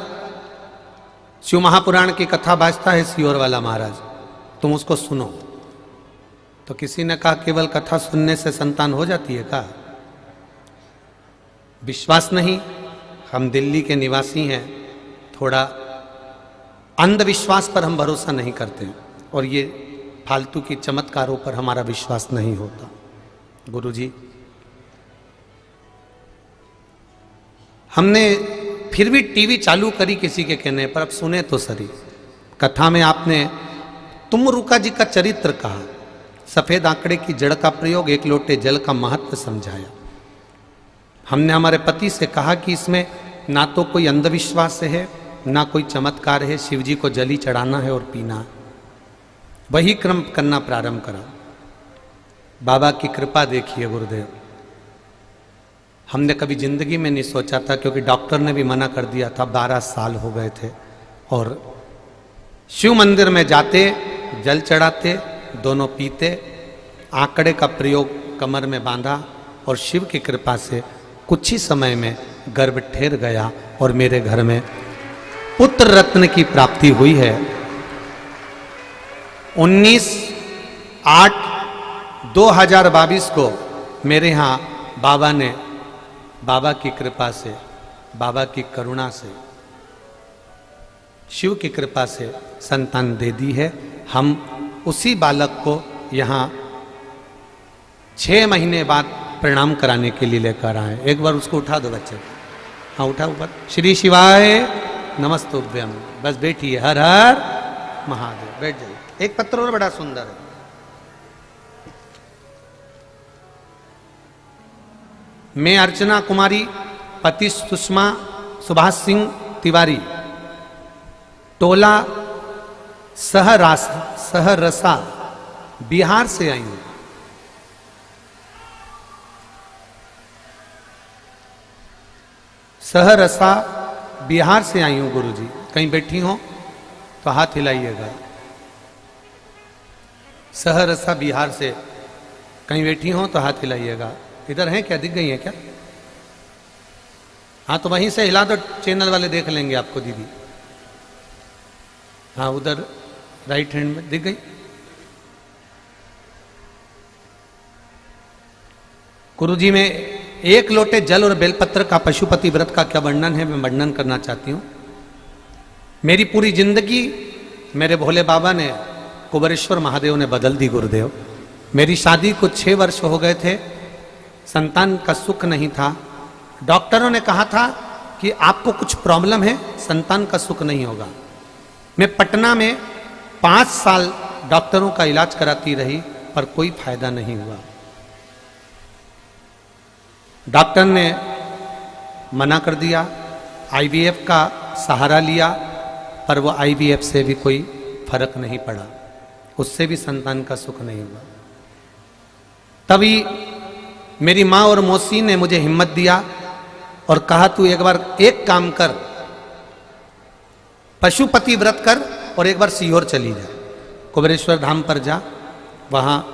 शिव महापुराण की कथा बाजता है सियोर वाला महाराज, तुम उसको सुनो। तो किसी ने कहा केवल कथा सुनने से संतान हो जाती है क्या? विश्वास नहीं, हम दिल्ली के निवासी हैं, थोड़ा अंधविश्वास पर हम भरोसा नहीं करते और ये फालतू की चमत्कारों पर हमारा विश्वास नहीं होता। गुरुजी, हमने फिर भी टीवी चालू करी किसी के कहने पर, अब सुने तो सही। कथा में आपने तुमरुका जी का चरित्र कहा, सफेद आंकड़े की जड़ का प्रयोग, एक लोटे जल का महत्व समझाया। हमने हमारे पति से कहा कि इसमें ना तो कोई अंधविश्वास है ना कोई चमत्कार है, शिव जी को जली चढ़ाना है और पीना है। वही क्रम करना प्रारंभ करा। बाबा की कृपा देखिए गुरुदेव, हमने कभी जिंदगी में नहीं सोचा था, क्योंकि डॉक्टर ने भी मना कर दिया था, 12 साल हो गए थे। और शिव मंदिर में जाते, जल चढ़ाते, दोनों पीते, आंकड़े का प्रयोग कमर में बांधा और शिव की कृपा से कुछ ही समय में गर्भ ठहर गया और मेरे घर में पुत्र रत्न की प्राप्ति हुई है। 19/8/2022 को मेरे यहाँ बाबा ने, बाबा की कृपा से, बाबा की करुणा से, शिव की कृपा से संतान दे दी है। हम उसी बालक को यहाँ 6 महीने बाद प्रणाम कराने के लिए लेकर आए। एक बार उसको उठा दो बच्चे, हाँ उठा ऊपर। श्री शिवाय नमस्तुभ्यम। बस बैठिए, हर हर महादेव, बैठ जाइए। एक पत्र और बड़ा सुंदर है। मैं अर्चना कुमारी, पति सुषमा सुभाष सिंह तिवारी, टोला सहरसा बिहार से आई हूं। सहरसा बिहार से आई हूं गुरुजी। कहीं बैठी हो तो हाथ हिलाइएगा। सहरसा बिहार से कहीं बैठी हो तो हाथ हिलाइएगा। इधर हैं क्या? दिख गई हैं क्या? हाँ तो वहीं से हिला दो, चैनल वाले देख लेंगे आपको दीदी। हाँ उधर राइट हैंड में दिख गई। गुरुजी में 1 लोटे जल और बेलपत्र का पशुपति व्रत का क्या वर्णन है, मैं वर्णन करना चाहती हूँ। मेरी पूरी जिंदगी मेरे भोले बाबा ने, कुबेरेश्वर महादेव ने बदल दी गुरुदेव। मेरी शादी को 6 वर्ष हो गए थे, संतान का सुख नहीं था। डॉक्टरों ने कहा था कि आपको कुछ प्रॉब्लम है, संतान का सुख नहीं होगा। मैं पटना में 5 साल डॉक्टरों का इलाज कराती रही पर कोई फायदा नहीं हुआ। डॉक्टर ने मना कर दिया, IVF का सहारा लिया पर वो IVF से भी कोई फर्क नहीं पड़ा, उससे भी संतान का सुख नहीं हुआ। तभी मेरी माँ और मौसी ने मुझे हिम्मत दिया और कहा तू एक बार एक काम कर, पशुपति व्रत कर और एक बार सीहोर चली जा, कुबेरेश्वर धाम पर जा। वहाँ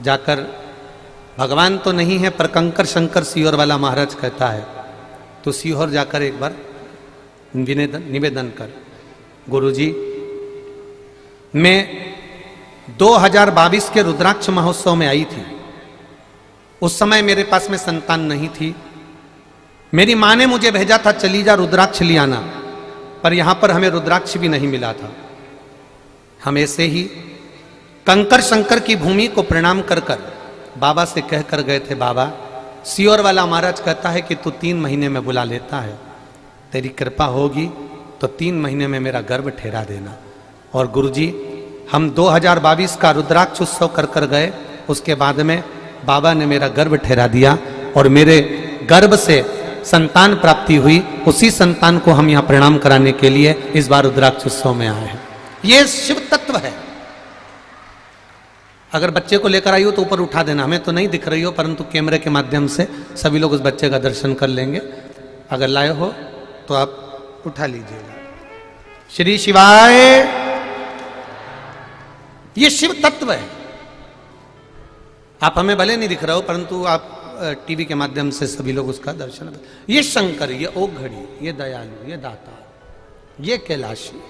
जाकर भगवान तो नहीं है पर कंकर शंकर सीहोर वाला महाराज कहता है, तो सीहोर जाकर एक बार निवेदन कर। गुरुजी, मैं 2022 के रुद्राक्ष महोत्सव में आई थी। उस समय मेरे पास में संतान नहीं थी। मेरी माँ ने मुझे भेजा था चली जा रुद्राक्ष ले आना, पर यहाँ पर हमें रुद्राक्ष भी नहीं मिला था। हम ऐसे ही कंकर शंकर की भूमि को प्रणाम कर कर बाबा से कह कर गए थे, बाबा सीहोर वाला महाराज कहता है कि तू 3 महीने में बुला लेता है, तेरी कृपा होगी तो 3 महीने में मेरा गर्भ ठहरा देना। और गुरुजी, हम 2022 का रुद्राक्ष उत्सव कर कर गए। उसके बाद में बाबा ने मेरा गर्भ ठहरा दिया और मेरे गर्भ से संतान प्राप्ति हुई। उसी संतान को हम यहाँ प्रणाम कराने के लिए इस बार रुद्राक्ष उत्सव में आए हैं। ये शिव तत्व है। अगर बच्चे को लेकर आई हो तो ऊपर उठा देना, हमें तो नहीं दिख रही हो परंतु कैमरे के माध्यम से सभी लोग उस बच्चे का दर्शन कर लेंगे। अगर लाए हो तो आप उठा लीजिएगा। श्री शिवाय ये शिव तत्व है। आप हमें भले नहीं दिख रहे हो, परंतु आप टीवी के माध्यम से सभी लोग उसका दर्शन। ये शंकर, ये ओघड़ी, ये दयालु, ये दाता, ये कैलाशी।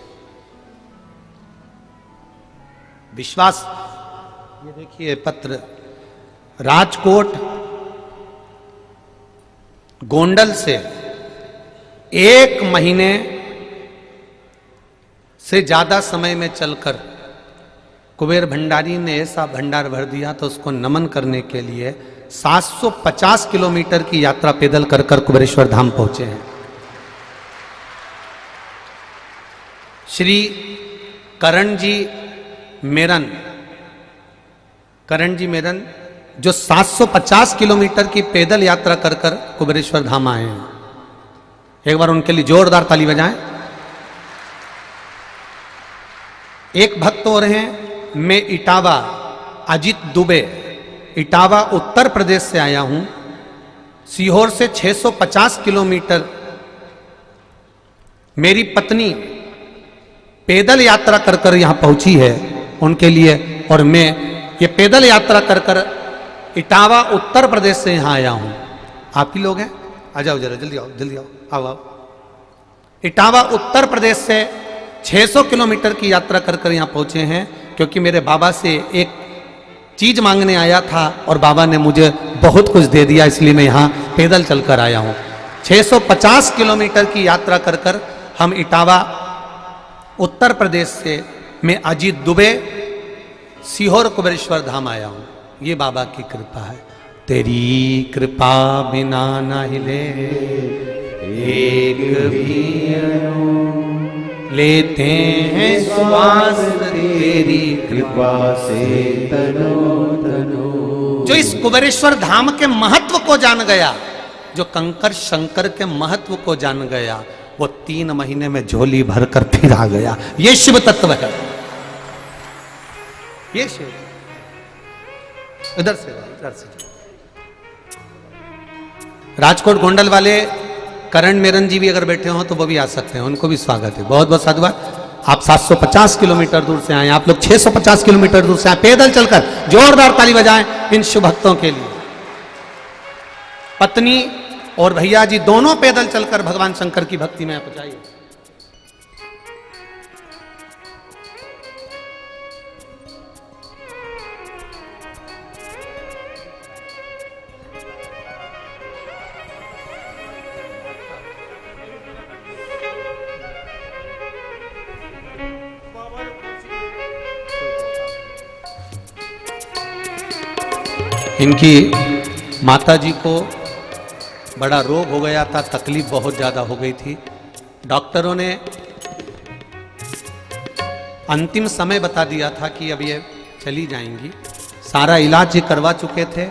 विश्वास, ये देखिए पत्र, राजकोट गोंडल से 1 महीने से ज्यादा समय में चलकर कुबेर भंडारी ने ऐसा भंडार भर दिया, तो उसको नमन करने के लिए 750 किलोमीटर की यात्रा पैदल कर कर कुबेरेश्वर धाम पहुंचे हैं। श्री करण जी मेरन, करण जी मेरन जो 750 किलोमीटर की पैदल यात्रा कर कर कुबेरेश्वर धाम आए हैं। एक बार उनके लिए जोरदार ताली बजाएं। एक भक्त और हैं, मैं इटावा, अजित दुबे, इटावा उत्तर प्रदेश से आया हूं। सीहोर से 650 किलोमीटर मेरी पत्नी पैदल यात्रा कर कर यहां पहुंची है उनके लिए, और मैं ये पैदल यात्रा कर कर इटावा उत्तर प्रदेश से यहां आया हूं। आप ही लोग हैं, आ जाओ जरा, जल्दी आओ, जल्दी आओ, आओ आओ। इटावा उत्तर प्रदेश से 600 किलोमीटर की यात्रा कर कर यहां पहुंचे हैं, क्योंकि मेरे बाबा से एक चीज मांगने आया था और बाबा ने मुझे बहुत कुछ दे दिया, इसलिए मैं यहां पैदल चलकर आया हूं। 650 किलोमीटर की यात्रा कर कर हम इटावा उत्तर प्रदेश से मैं अजीत दुबे सीहोर कुबेरेश्वर धाम आया हूं। ये बाबा की कृपा है। तेरी कृपा बिना न हिले एक भी लेते हैं श्वास, तेरी कृपा से तनो तनो। जो इस कुबेरेश्वर धाम के महत्व को जान गया, जो कंकर शंकर के महत्व को जान गया, वो 3 महीने में झोली भरकर फिर आ गया। ये शिव तत्व है, ये शिव। इधर से राजकोट गोंडल वाले करण मेरन जी भी अगर बैठे हो तो वो भी आ सकते हैं, उनको भी स्वागत है। बहुत बहुत साधुवाद। आप 750 किलोमीटर दूर से आए, आप लोग 650 किलोमीटर दूर से आए पैदल चलकर। जोरदार ताली बजाएं इन शुभ भक्तों के लिए। पत्नी और भैया जी दोनों पैदल चलकर भगवान शंकर की भक्ति में पहुंचाइए। इनकी माता जी को बड़ा रोग हो गया था, तकलीफ बहुत ज़्यादा हो गई थी। डॉक्टरों ने अंतिम समय बता दिया था कि अब ये चली जाएंगी। सारा इलाज ये करवा चुके थे।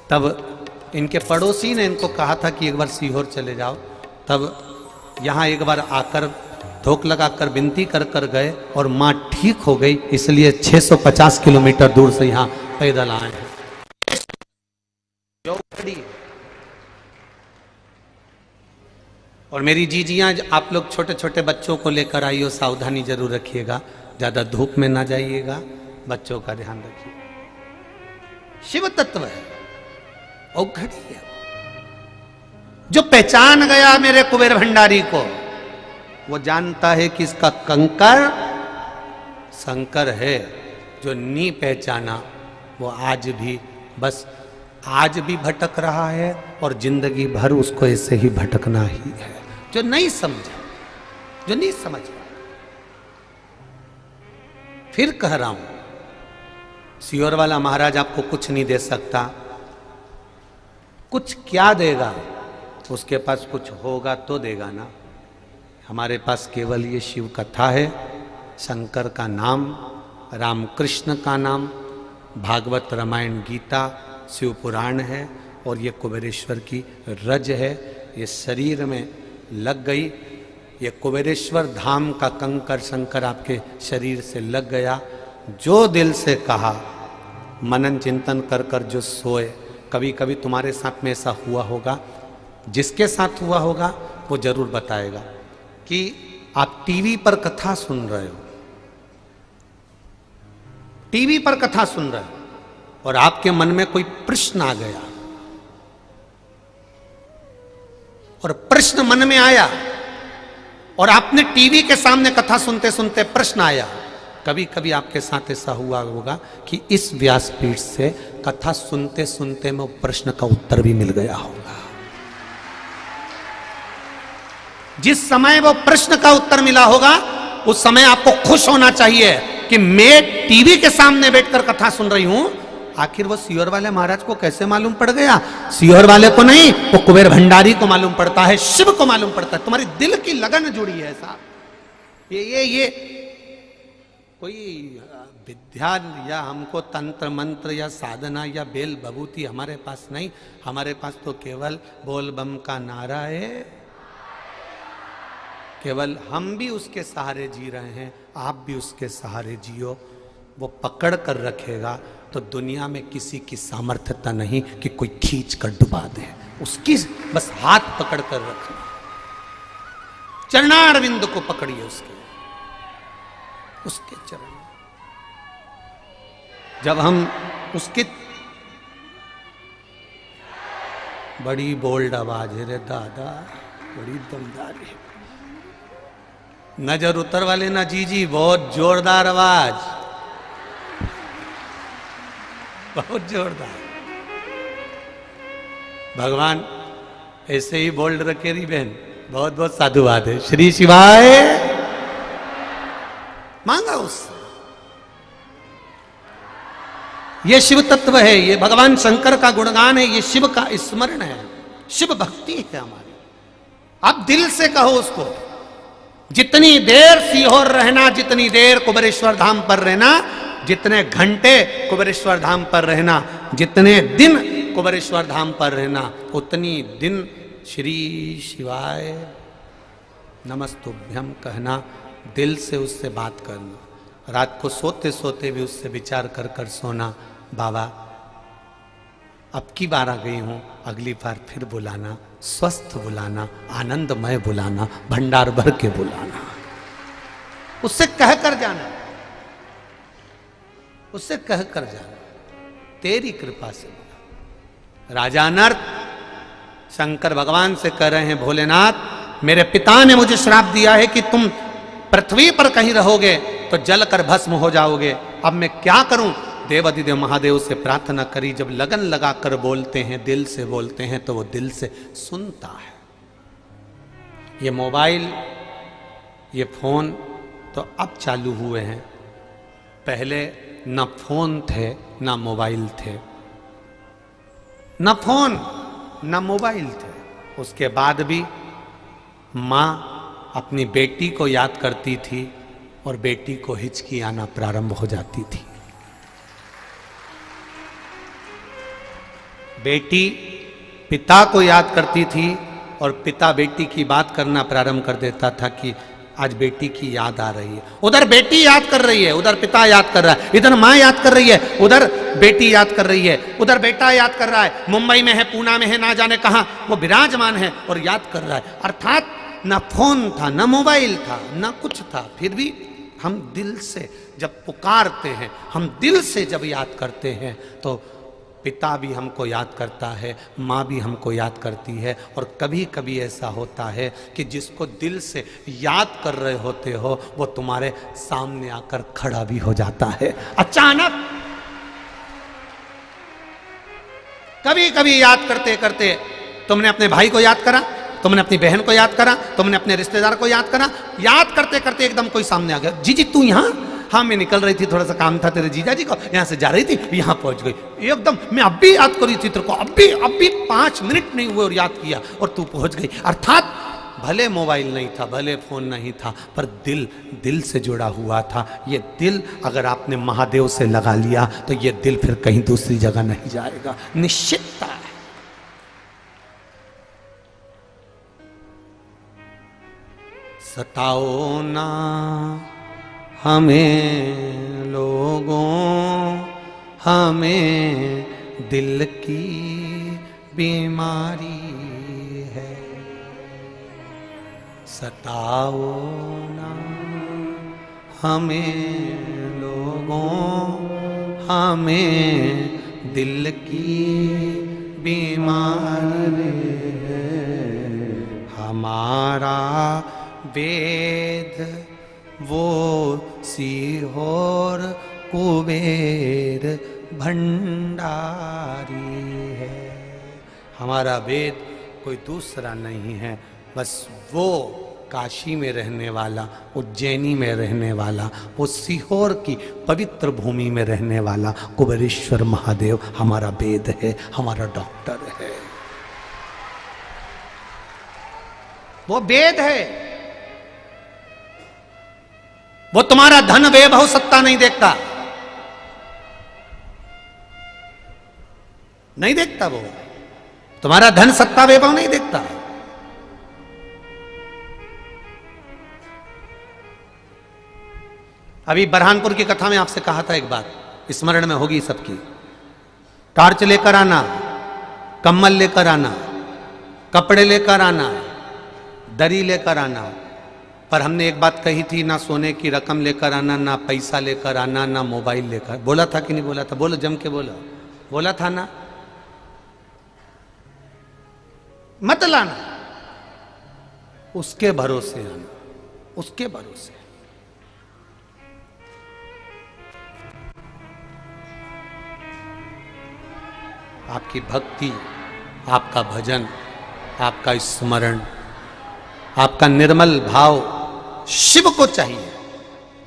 तब इनके पड़ोसी ने इनको कहा था कि एक बार सीहोर चले जाओ। तब यहाँ एक बार आकर धोख लगाकर विनती कर कर गए और माँ ठीक हो गई, इसलिए 650 किलोमीटर दूर से यहाँ पैदल आए हैं। और मेरी जीजियां, आप लोग छोटे छोटे बच्चों को लेकर आइए, सावधानी जरूर रखिएगा, ज्यादा धूप में ना जाइएगा, बच्चों का ध्यान रखिए। शिव तत्व है, औघड़ी है। जो पहचान गया मेरे कुबेर भंडारी को, वो जानता है कि इसका कंकर शंकर है। जो नहीं पहचाना वो आज भी, बस आज भी भटक रहा है और जिंदगी भर उसको ऐसे ही भटकना ही है। जो नहीं समझा, जो नहीं समझ पाया, फिर कह रहा हूं, सीहोर वाला महाराज आपको कुछ नहीं दे सकता। कुछ क्या देगा? उसके पास कुछ होगा तो देगा ना। हमारे पास केवल ये शिव कथा है, शंकर का नाम, रामकृष्ण का नाम, भागवत रामायण गीता, शिव पुराण है, और ये कुबेरेश्वर की रज है। ये शरीर में लग गई, ये कुबेरेश्वर धाम का कंकर शंकर आपके शरीर से लग गया। जो दिल से कहा, मनन चिंतन कर कर जो सोए, कभी कभी तुम्हारे साथ में ऐसा हुआ होगा। जिसके साथ हुआ होगा वो जरूर बताएगा कि आप टीवी पर कथा सुन रहे हो, टीवी पर कथा सुन रहे हो और आपके मन में कोई प्रश्न आ गया, और प्रश्न मन में आया और आपने टीवी के सामने कथा सुनते सुनते प्रश्न आया। कभी कभी आपके साथ ऐसा हुआ होगा कि इस व्यासपीठ से कथा सुनते सुनते में प्रश्न का उत्तर भी मिल गया होगा। जिस समय वो प्रश्न का उत्तर मिला होगा उस समय आपको खुश होना चाहिए कि मैं टीवी के सामने बैठकर कथा सुन रही हूं। आखिर वो सीहोर वाले महाराज को कैसे मालूम पड़ गया? सीहोर वाले को नहीं, वो कुबेर भंडारी को मालूम पड़ता है, शिव को मालूम पड़ता है। तुम्हारी दिल की लगन जुड़ी है साहब। ये कोई विद्या या हमको तंत्र मंत्र या साधना या बेल बबूती हमारे पास नहीं। हमारे पास तो केवल बोल बम का नारा है। केवल हम भी उसके सहारे जी रहे हैं, आप भी उसके सहारे जियो। वो पकड़ कर रखेगा तो दुनिया में किसी की सामर्थ्यता नहीं कि कोई खींच कर डुबा दे। उसकी बस हाथ पकड़ कर रखना, चरणारविंद को पकड़िए उसके चरण। जब हम उसके, बड़ी बोल्ड आवाज है रे दादा, बड़ी दमदार है। नजर उतर वाले ना जी, बहुत जोरदार आवाज, बहुत जोरदार। भगवान ऐसे ही बोल्ड रखे रही बहन। बहुत बहुत साधुवाद है। श्री शिवाय मांगा उससे। ये शिव तत्व है, ये भगवान शंकर का गुणगान है, ये शिव का स्मरण है, शिव भक्ति है हमारी। आप दिल से कहो उसको। जितनी देर सीहोर रहना, जितनी देर कुबेरेश्वर धाम पर रहना, जितने घंटे कुबेरेश्वर धाम पर रहना, जितने दिन कुबेरेश्वर धाम पर रहना, उतनी दिन श्री शिवाय नमस्तुभ्यम कहना, दिल से उससे बात करना। रात को सोते सोते भी उससे विचार कर कर सोना। बाबा अब की बार आ गई हूं, अगली बार फिर बुलाना, स्वस्थ बुलाना, आनंदमय बुलाना, भंडार भर के बुलाना। उससे कह कर जाना, उससे कह कर जाना, तेरी कृपा से। राजा नर्त शंकर भगवान से कह रहे हैं, भोलेनाथ मेरे पिता ने मुझे श्राप दिया है कि तुम पृथ्वी पर कहीं रहोगे तो जल कर भस्म हो जाओगे। अब मैं क्या करूं? देवाधिदेव महादेव से प्रार्थना करी। जब लगन लगा कर बोलते हैं, दिल से बोलते हैं, तो वो दिल से सुनता है। ये मोबाइल, ये फोन तो अब चालू हुए हैं, पहले न फोन थे न मोबाइल थे, न फोन न मोबाइल थे। उसके बाद भी माँ अपनी बेटी को याद करती थी और बेटी को हिचकी आना प्रारंभ हो जाती थी। बेटी पिता को याद करती थी और पिता बेटी की बात करना प्रारंभ कर देता था कि आज बेटी की याद आ रही है। उधर बेटी याद कर रही है, उधर पिता याद कर रहा है, इधर माँ याद कर रही है, उधर बेटी याद कर रही है, उधर बेटा याद कर रहा है, मुंबई में है, पूना में है, ना जाने कहां वो विराजमान है और याद कर रहा है। अर्थात ना फोन था, ना मोबाइल था, ना कुछ था, फिर भी हम दिल से जब पुकारते हैं, हम दिल से जब याद करते हैं, तो पिता भी हमको याद करता है, माँ भी हमको याद करती है। और कभी कभी ऐसा होता है कि जिसको दिल से याद कर रहे होते हो वो तुम्हारे सामने आकर खड़ा भी हो जाता है अचानक। कभी कभी याद करते करते तुमने अपने भाई को याद करा, तुमने अपनी बहन को याद करा, तुमने अपने रिश्तेदार को याद करा, याद करते करते एकदम कोई सामने आ गया, जी तू यहाँ? हाँ मैं निकल रही थी, थोड़ा सा काम था तेरे जीजा जी को, यहाँ से जा रही थी, यहाँ पहुंच गई। एकदम मैं अब भी याद करी थी तेरे को, अब भी 5 मिनट नहीं हुए और याद किया और तू पहुंच गई। अर्थात भले मोबाइल नहीं था, भले फोन नहीं था, पर दिल से जुड़ा हुआ था। ये दिल अगर आपने महादेव से लगा लिया तो ये दिल फिर कहीं दूसरी जगह नहीं जाएगा, निश्चितता है। सताओ ना हमें लोगों, हमें दिल की बीमारी है। सताओ ना हमें लोगों, हमें दिल की बीमारी है। हमारा वेद वो सीहोर कुबेर भंडारी है। हमारा वेद कोई दूसरा नहीं है, बस वो काशी में रहने वाला, उज्जैनी में रहने वाला, वो सीहोर की पवित्र भूमि में रहने वाला कुबेरेश्वर महादेव हमारा वेद है, हमारा डॉक्टर है। वो वेद है। वो तुम्हारा धन वैभव सत्ता नहीं देखता, नहीं देखता। वो तुम्हारा धन सत्ता वैभव नहीं देखता। अभी बरहानपुर की कथा में आपसे कहा था एक बात, स्मरण में होगी सबकी। टार्च लेकर आना, कम्बल लेकर आना, कपड़े लेकर आना, दरी लेकर आना। पर हमने एक बात कही थी, ना सोने की रकम लेकर आना, ना पैसा लेकर आना, ना मोबाइल लेकर। बोला था कि नहीं बोला था? बोलो, जम के बोलो। बोला था ना? मत लाना, उसके भरोसे आना, उसके भरोसे। आपकी भक्ति, आपका भजन, आपका स्मरण, आपका निर्मल भाव शिव को चाहिए।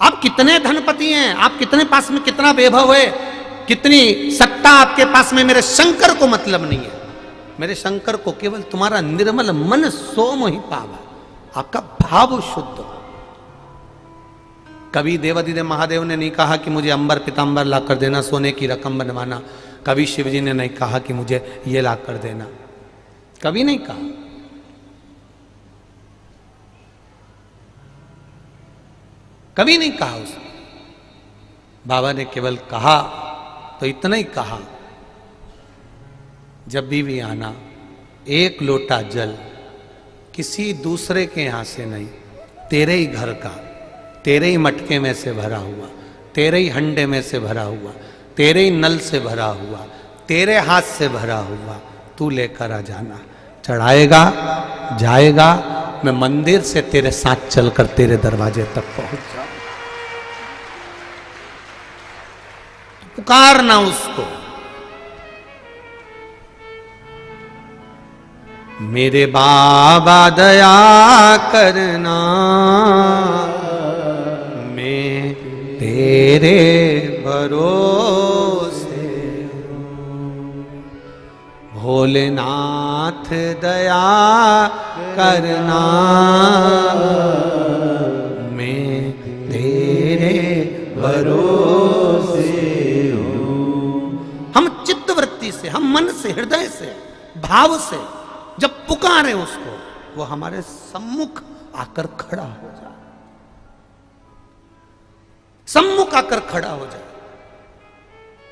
आप कितने धनपति हैं, आप कितने पास में कितना वैभव है, कितनी सत्ता आपके पास में, मेरे शंकर को मतलब नहीं है। मेरे शंकर को केवल तुम्हारा निर्मल मन सोम ही पावा, आपका भाव शुद्ध हो। कभी देवाधिदेव महादेव ने नहीं कहा कि मुझे अंबर पीतांबर ला कर देना, सोने की रकम बनवाना। कभी शिवजी ने नहीं कहा कि मुझे ये ला कर देना, कभी नहीं कहा। कभी नहीं कहा उसने। बाबा ने केवल कहा तो इतना ही कहा, जब भी आना एक लोटा जल किसी दूसरे के यहां से नहीं, तेरे ही घर का, तेरे ही मटके में से भरा हुआ, तेरे ही हंडे में से भरा हुआ, तेरे ही नल से भरा हुआ, तेरे हाथ से भरा हुआ तू लेकर आ जाना। चढ़ाएगा, जाएगा, मैं मंदिर से तेरे साथ चलकर तेरे दरवाजे तक पहुंच जाऊं। पुकारना उसको, मेरे बाबा दया करना, मैं तेरे भरोसे हूँ। भोलेनाथ दया करना, मैं तेरे भरोसे हूँ। हम चित्तवृत्ति से, हम मन से, हृदय से, भाव से जब पुकारे उसको, वो हमारे सम्मुख आकर खड़ा हो जाए, सम्मुख आकर खड़ा हो जाए।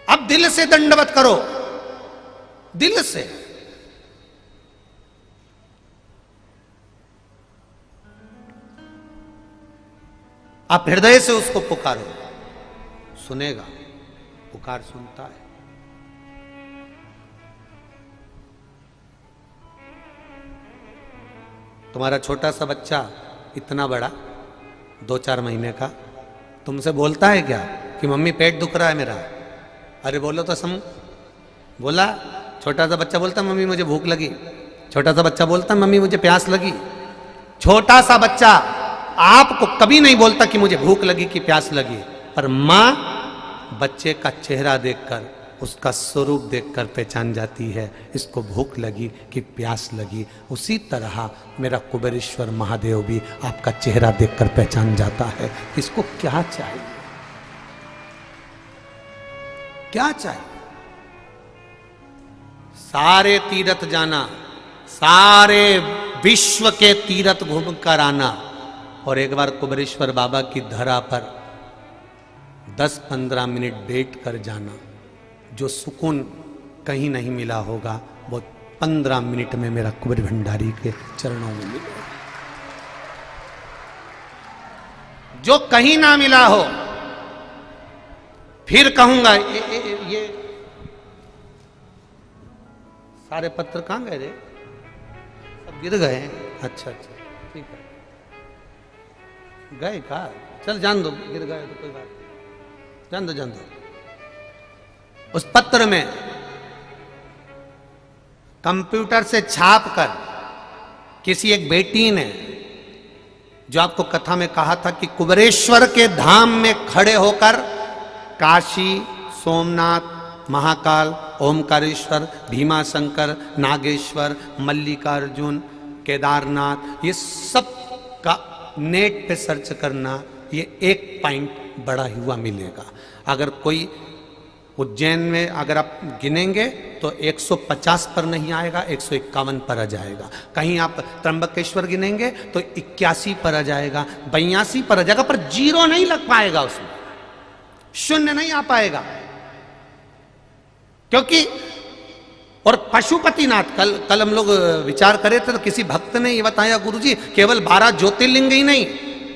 अब दिल से दंडवत करो, दिल से। आप हृदय से उसको पुकारो, सुनेगा, पुकार सुनता है। तुम्हारा छोटा सा बच्चा इतना बड़ा 2-4 महीने का तुमसे बोलता है क्या कि मम्मी पेट दुख रहा है मेरा? अरे बोलो तो सम बोला। छोटा सा बच्चा बोलता मम्मी मुझे भूख लगी। छोटा सा बच्चा बोलता मम्मी मुझे प्यास लगी। छोटा सा बच्चा आपको कभी नहीं बोलता कि मुझे भूख लगी कि प्यास लगी, पर माँ बच्चे का चेहरा देखकर, उसका स्वरूप देखकर पहचान जाती है इसको भूख लगी कि प्यास लगी। उसी तरह मेरा कुबेरेश्वर महादेव भी आपका चेहरा देखकर पहचान जाता है कि इसको क्या चाहिए, क्या चाहिए। सारे तीर्थ जाना, सारे विश्व के तीर्थ घूम कर आना और एक बार कुबेरेश्वर बाबा की धरा पर 10-15 मिनट बैठ कर जाना। जो सुकून कहीं नहीं मिला होगा वो 15 मिनट में मेरा कुबेर भंडारी के चरणों में मिलेगा। जो कहीं ना मिला हो फिर कहूंगा ये सारे पत्र कहां गए रे? सब गिर गए। अच्छा अच्छा ठीक है, गए का? चल जान दो, गिर गए तो कोई बात नहीं, जान दो। उस पत्र में कंप्यूटर से छाप कर किसी एक बेटी ने, जो आपको कथा में कहा था कि कुबेरेश्वर के धाम में खड़े होकर काशी, सोमनाथ, महाकाल, ओमकारेश्वर, भीमाशंकर, नागेश्वर, मल्लिकार्जुन, केदारनाथ, ये सब का नेट पे सर्च करना, ये एक पॉइंट बड़ा हुआ मिलेगा। अगर कोई उज्जैन में अगर आप गिनेंगे तो 150 पर नहीं आएगा, 151 पर आ जाएगा। कहीं आप त्र्यंबकेश्वर गिनेंगे तो 81 पर आ जाएगा, 82 पर आ जाएगा, पर जीरो नहीं लग पाएगा, उसमें शून्य नहीं आ पाएगा। क्योंकि और पशुपतिनाथ, कल हम लोग विचार करे थे तो किसी भक्त ने ये बताया, गुरुजी केवल 12 ज्योतिर्लिंग ही नहीं,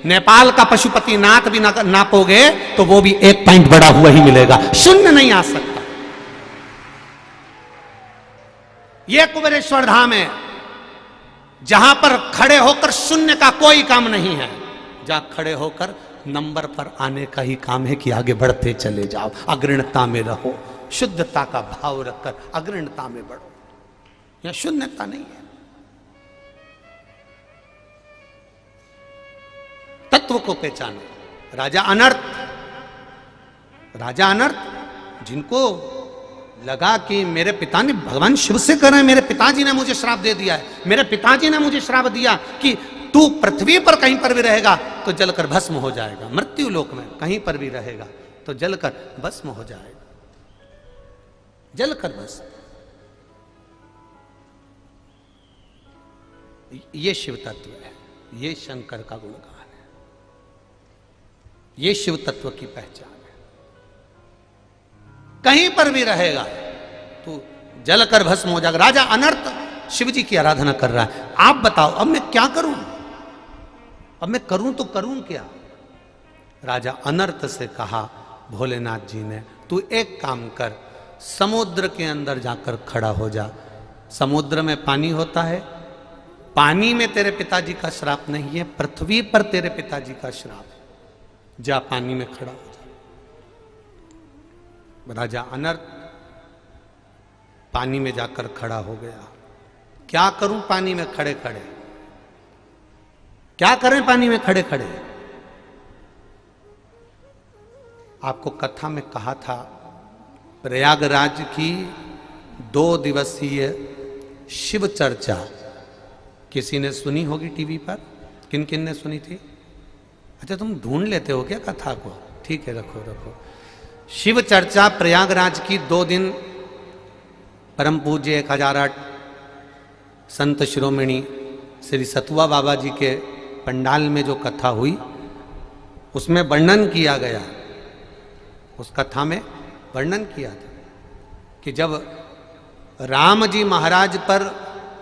नेपाल का पशुपतिनाथ भी नापोगे तो वो भी एक पॉइंट बड़ा हुआ ही मिलेगा, शून्य नहीं आ सकता। ये कुबेरेश्वर धाम है जहां पर खड़े होकर शून्य का कोई काम नहीं है, जहां खड़े होकर नंबर पर आने का ही काम है कि आगे बढ़ते चले जाओ, अग्रणता में रहो, शुद्धता का भाव रखकर अग्रणता में बढ़ो। यह शून्यता नहीं है। तत्व को पहचानो। राजा अनर्थ जिनको लगा कि मेरे पिता ने, भगवान शिव से कर रहे हैं, मेरे पिताजी ने मुझे श्राप दे दिया है, मेरे पिताजी ने मुझे श्राप दिया कि तू पृथ्वी पर कहीं पर भी रहेगा तो जलकर भस्म हो जाएगा, मृत्यु लोक में कहीं पर भी रहेगा तो जलकर भस्म हो जाएगा, जलकर भस्म। ये शिव तत्व है, ये शंकर का गुणगान है, ये शिव तत्व की पहचान है। कहीं पर भी रहेगा तो जलकर भस्म हो जाएगा। राजा अनर्थ शिव जी की आराधना कर रहा है। आप बताओ अब मैं क्या करूं, अब मैं करूं तो करूं क्या? राजा अनर्थ से कहा भोलेनाथ जी ने, तू एक काम कर, समुद्र के अंदर जाकर खड़ा हो जा। समुद्र में पानी होता है, पानी में तेरे पिताजी का श्राप नहीं है, पृथ्वी पर तेरे पिताजी का श्राप है, जा पानी में खड़ा हो जा। राजा अनर्थ पानी में जाकर खड़ा हो गया। क्या करूं पानी में खड़े खड़े, क्या करें पानी में खड़े खड़े? आपको कथा में कहा था, प्रयागराज की 2 दिवसीय शिव चर्चा किसी ने सुनी होगी टीवी पर? किन किन ने सुनी थी? अच्छा तुम ढूंढ लेते हो क्या कथा को? ठीक है, रखो रखो। शिव चर्चा प्रयागराज की 2 दिन परम पूज्य 1008 संत शिरोमणि श्री सतुआ बाबा जी के पंडाल में जो कथा हुई उसमें वर्णन किया गया, उस कथा में वर्णन किया था कि जब राम जी महाराज पर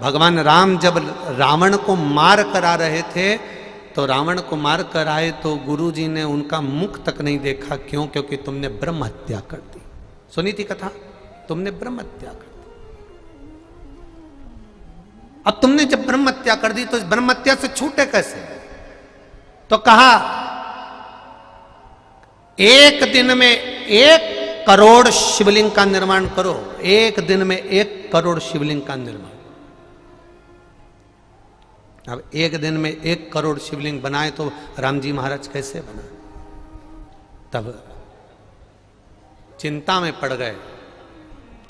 भगवान राम जब रावण को मार करा रहे थे तो रावण को मार कर आए तो गुरु जी ने उनका मुख तक नहीं देखा। क्यों? क्योंकि तुमने ब्रह्म हत्या कर दी। सुनी थी कथा? तुमने ब्रह्म हत्या कर दी। अब तुमने जब ब्रह्म हत्या कर दी तो इस ब्रह्म हत्या से छूटे कैसे? तो कहा 1 दिन में 1 करोड़ शिवलिंग का निर्माण करो। 1 दिन में 1 करोड़ शिवलिंग का निर्माण। अब 1 दिन में 1 करोड़ शिवलिंग बनाए तो राम जी महाराज कैसे बना? तब चिंता में पड़ गए।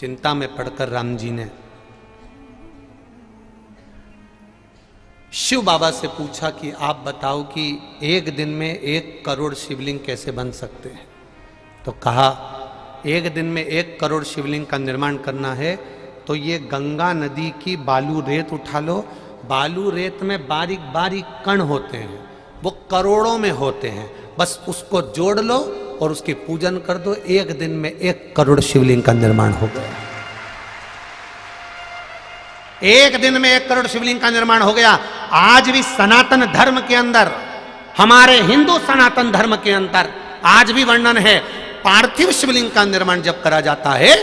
चिंता में पड़कर राम जी ने शिव बाबा से पूछा कि आप बताओ कि 1 दिन में 1 करोड़ शिवलिंग कैसे बन सकते हैं? तो कहा 1 दिन में 1 करोड़ शिवलिंग का निर्माण करना है तो ये गंगा नदी की बालू रेत उठा लो। बालू रेत में बारीक बारीक कण होते हैं, वो करोड़ों में होते हैं, बस उसको जोड़ लो और उसकी पूजन कर दो। 1 दिन में 1 करोड़ शिवलिंग का निर्माण हो गया। 1 दिन में 1 करोड़ शिवलिंग का निर्माण हो गया। आज भी सनातन धर्म के अंदर, हमारे हिंदू सनातन धर्म के अंदर आज भी वर्णन है पार्थिव शिवलिंग का निर्माण जब करा जाता है,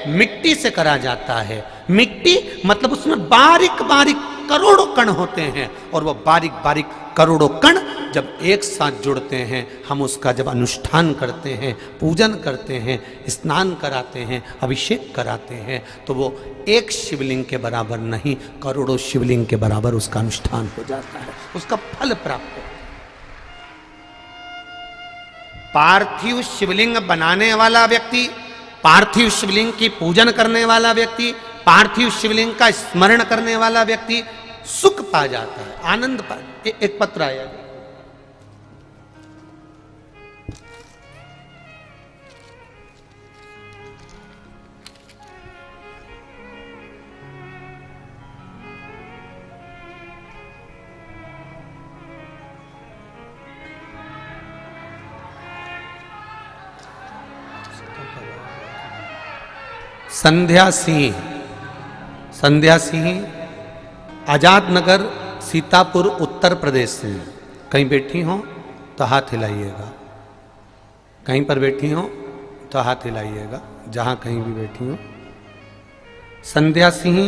मिट्टी से करा जाता है। मिट्टी मतलब उसमें बारीक बारीक करोड़ों कण होते हैं, और वो बारीक बारीक करोड़ों कण जब एक साथ जुड़ते हैं, हम उसका जब अनुष्ठान करते हैं, पूजन करते हैं, स्नान कराते हैं, अभिषेक कराते हैं, तो वो एक शिवलिंग के बराबर नहीं, करोड़ों शिवलिंग के बराबर उसका अनुष्ठान हो जाता है, उसका फल प्राप्त हो। पार्थिव शिवलिंग बनाने वाला व्यक्ति, पार्थिव शिवलिंग की पूजन करने वाला व्यक्ति, पार्थिव शिवलिंग का स्मरण करने वाला व्यक्ति सुख पा जाता है, आनंद पा। एक पत्र आया, संध्या सिंह, संध्या सिंह आजाद नगर सीतापुर उत्तर प्रदेश से। कहीं बैठी हो तो हाथ हिलाइएगा, कहीं पर बैठी हो तो हाथ हिलाइएगा, जहां कहीं भी बैठी हो। संध्या सिंह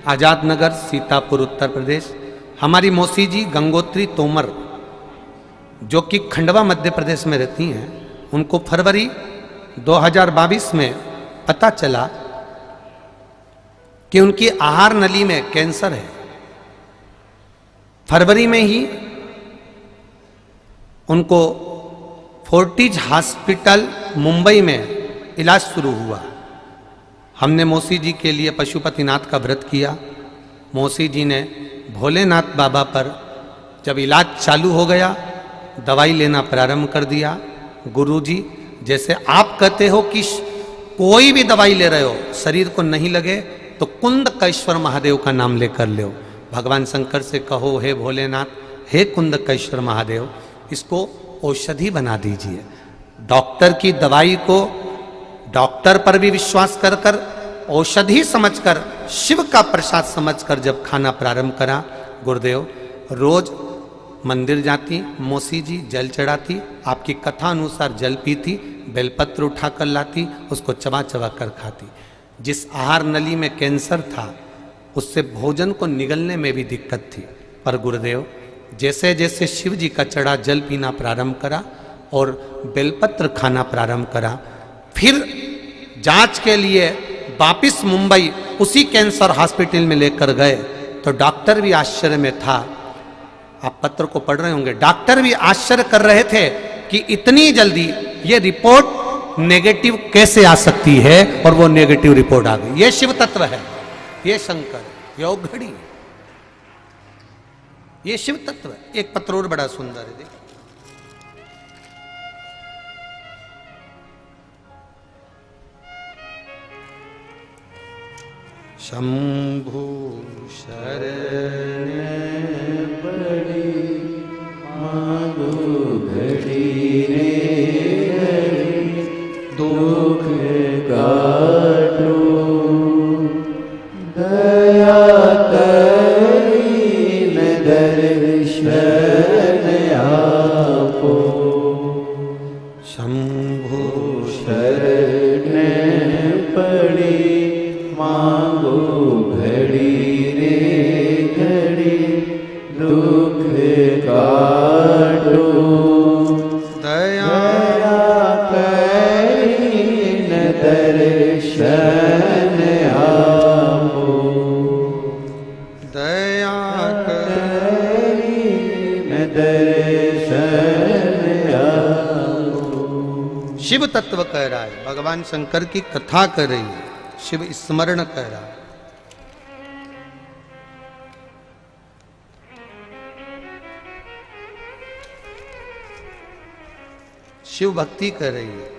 आजाद नगर सीतापुर उत्तर प्रदेश। हमारी मौसी जी गंगोत्री तोमर, जो कि खंडवा मध्य प्रदेश में रहती हैं, उनको फरवरी 2022 में पता चला कि उनकी आहार नली में कैंसर है। फरवरी में ही उनको फोर्टिज हॉस्पिटल मुंबई में इलाज शुरू हुआ। हमने मौसी जी के लिए पशुपतिनाथ का व्रत किया। मौसी जी ने भोलेनाथ बाबा पर जब इलाज चालू हो गया, दवाई लेना प्रारंभ कर दिया। गुरुजी, जैसे आप कहते हो कि कोई भी दवाई ले रहे हो शरीर को नहीं लगे तो कुंदकेश्वर महादेव का नाम लेकर लो। भगवान शंकर से कहो, हे भोलेनाथ, हे कुंदकेश्वर महादेव, इसको औषधि बना दीजिए। डॉक्टर की दवाई को डॉक्टर पर भी विश्वास कर कर, औषधि समझकर, शिव का प्रसाद समझकर जब खाना प्रारंभ करा, गुरुदेव रोज मंदिर जाती, मौसी जी जल चढ़ाती, आपकी कथा अनुसार जल पीती, बेलपत्र उठाकर लाती, उसको चबा चबा कर खाती। जिस आहार नली में कैंसर था, उससे भोजन को निगलने में भी दिक्कत थी। पर गुरुदेव जैसे जैसे शिव जी का चढ़ा जल पीना प्रारंभ करा और बेलपत्र खाना प्रारंभ करा, फिर जांच के लिए वापिस मुंबई उसी कैंसर हॉस्पिटल में लेकर गए तो डॉक्टर भी आश्चर्य में था। आप पत्र को पढ़ रहे होंगे, डॉक्टर भी आश्चर्य कर रहे थे कि इतनी जल्दी ये रिपोर्ट नेगेटिव कैसे आ सकती है, और वो नेगेटिव रिपोर्ट आ गई। ये शिव तत्व है, ये शंकर, ये औघड़ी, ये शिव तत्व है। एक पत्र और बड़ा सुंदर है, देखो। शंभु शरण पड़ी मांगो घड़ी रे दुख काटो, दया करीन दर्शन आपो। शंभु शरण पड़ी मांगो घड़ी रे घड़ी दुख काटो, दया करीन दर्शन आपो। दया करीन दर्शन आपो। शिव तत्व कह रहा है, भगवान शंकर की कथा कर रही है, शिव स्मरण कह रहा है। शिव भक्ति कर रही है।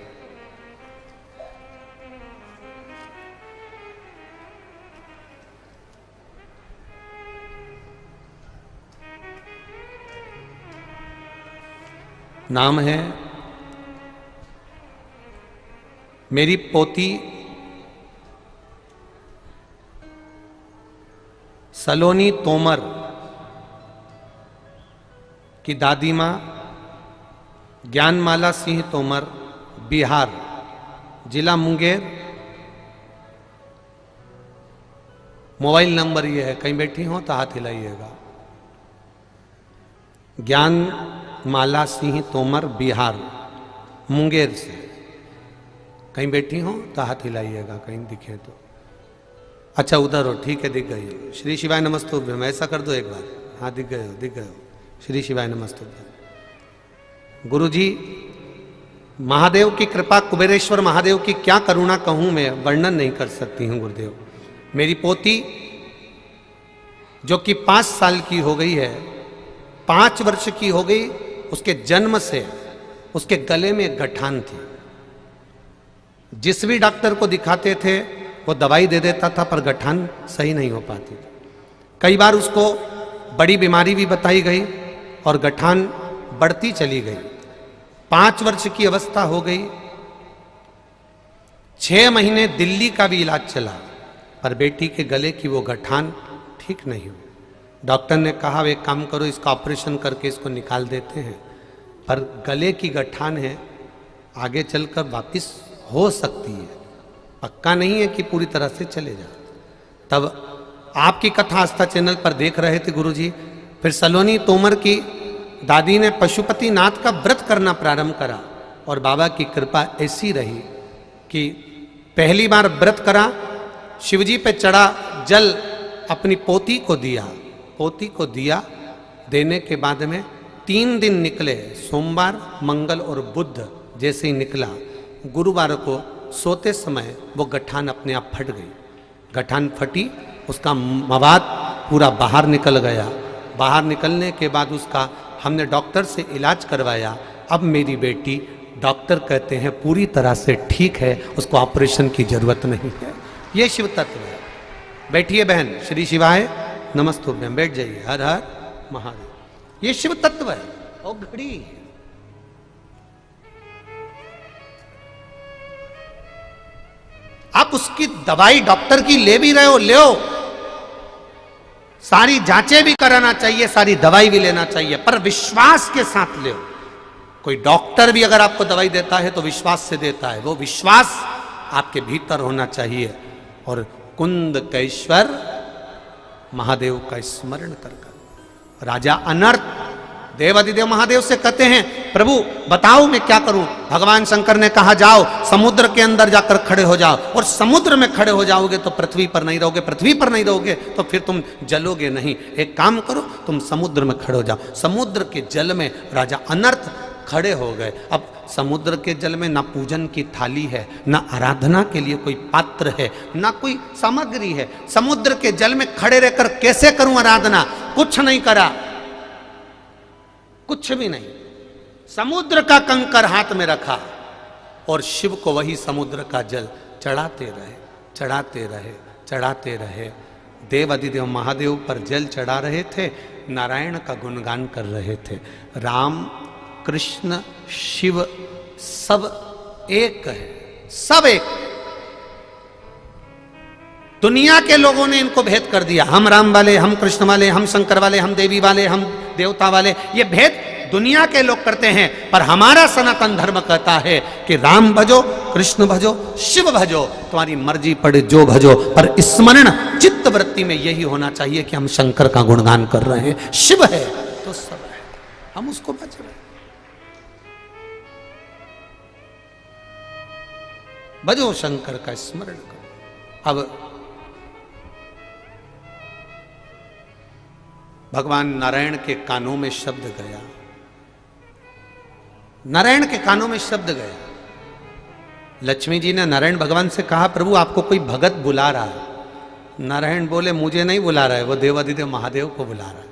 नाम है मेरी पोती सलोनी तोमर की दादी माँ ज्ञानमाला सिंह तोमर, बिहार। जिला मुंगेर, मोबाइल नंबर ये है, कहीं बैठी हो तो हाथ हिलाइएगा। ज्ञान माला सिंह तोमर, बिहार, मुंगेर से। कहीं बैठी हो तो हाथ हिलाइएगा, कहीं दिखे तो। अच्छा उधर हो, ठीक है, दिख गई हो। श्री शिवाय नमस्तुभ्यम, ऐसा कर दो एक बार। हाँ दिख गए हो, दिख गए हो। श्री शिवाय नमस्तुभ्यम। गुरु जी, महादेव की कृपा, कुबेरेश्वर महादेव की क्या करुणा कहूं मैं, वर्णन नहीं कर सकती हूं गुरुदेव। मेरी पोती जो कि 5 साल की हो गई है, 5 वर्ष की हो गई, उसके जन्म से उसके गले में गठान थी। जिस भी डॉक्टर को दिखाते थे वो दवाई दे देता था, पर गठान सही नहीं हो पाती थी। कई बार उसको बड़ी बीमारी भी बताई गई और गठान बढ़ती चली गई। 5 वर्ष की अवस्था हो गई, 6 महीने दिल्ली का भी इलाज चला, पर बेटी के गले की वो गठान ठीक नहीं हुई। डॉक्टर ने कहा एक काम करो, इसका ऑपरेशन करके इसको निकाल देते हैं, पर गले की गठान है, आगे चलकर वापस हो सकती है, पक्का नहीं है कि पूरी तरह से चले जाए। तब आपकी कथा आस्था चैनल पर देख रहे थे गुरुजी, फिर सलोनी तोमर की दादी ने पशुपति नाथ का व्रत करना प्रारंभ करा और बाबा की कृपा ऐसी रही कि पहली बार व्रत करा, शिवजी पे चढ़ा, जल अपनी पोती को दिया, पोती को दिया, देने के बाद में 3 दिन निकले, सोमवार, मंगल और बुध। जैसे ही निकला, गुरुवार को सोते समय वो गठान अपने आप फट गई। गठान फटी, उसका मवाद पूरा बाहर निकल गया। बाहर निकलने के बाद उसका हमने डॉक्टर से इलाज करवाया। अब मेरी बेटी, डॉक्टर कहते हैं पूरी तरह से ठीक है, उसको ऑपरेशन की जरूरत नहीं है। ये शिव तत्व है। बैठिए बहन, श्री शिवाय नमस्तुभ्यम, बैठ जाइए। हर हर महादेव। ये शिव तत्व है। और घड़ी आप उसकी दवाई डॉक्टर की ले भी रहे हो, ले सारी जांचें भी कराना चाहिए, सारी दवाई भी लेना चाहिए, पर विश्वास के साथ ले। कोई डॉक्टर भी अगर आपको दवाई देता है तो विश्वास से देता है, वो विश्वास आपके भीतर होना चाहिए। और कुंदकेश्वर महादेव का स्मरण कर राजा अनर्थ देवादिदेव महादेव से कहते हैं, प्रभु बताओ मैं क्या करूं। भगवान शंकर ने कहा जाओ समुद्र के अंदर जाकर खड़े हो जाओ, और समुद्र में खड़े हो जाओगे तो पृथ्वी पर नहीं रहोगे, पृथ्वी पर नहीं रहोगे तो फिर तुम जलोगे नहीं। एक काम करो, तुम समुद्र में खड़े हो जाओ। समुद्र के जल में राजा अनर्थ खड़े हो गए। अब समुद्र के जल में ना पूजन की थाली है, ना आराधना के लिए कोई पात्र है, ना कोई सामग्री है। समुद्र के जल में खड़े रहकर कैसे करूं आराधना? कुछ नहीं करा, कुछ भी नहीं। समुद्र का कंकर हाथ में रखा और शिव को वही समुद्र का जल चढ़ाते रहे, चढ़ाते रहे, चढ़ाते रहे। देव अधिदेव महादेव पर जल चढ़ा रहे थे, नारायण का गुणगान कर रहे थे। राम कृष्ण शिव सब एक है, सब एक। दुनिया के लोगों ने इनको भेद कर दिया, हम राम वाले, हम कृष्ण वाले, हम शंकर वाले, हम देवी वाले, हम देवता वाले। ये भेद दुनिया के लोग करते हैं, पर हमारा सनातन धर्म कहता है कि राम भजो, कृष्ण भजो, शिव भजो, तुम्हारी मर्जी पड़े जो भजो, पर स्मरण चित्त वृत्ति में यही होना चाहिए कि हम शंकर का गुणगान कर रहे हैं। शिव है तो सब है, हम उसको भज रहे हैं। भजो शंकर का स्मरण करो। अब भगवान नारायण के कानों में शब्द गया, नारायण के कानों में शब्द गया। लक्ष्मी जी ने नारायण भगवान से कहा, प्रभु आपको कोई भगत बुला रहा है। नारायण बोले, मुझे नहीं बुला रहा है, वो देवादिदेव महादेव को बुला रहा है।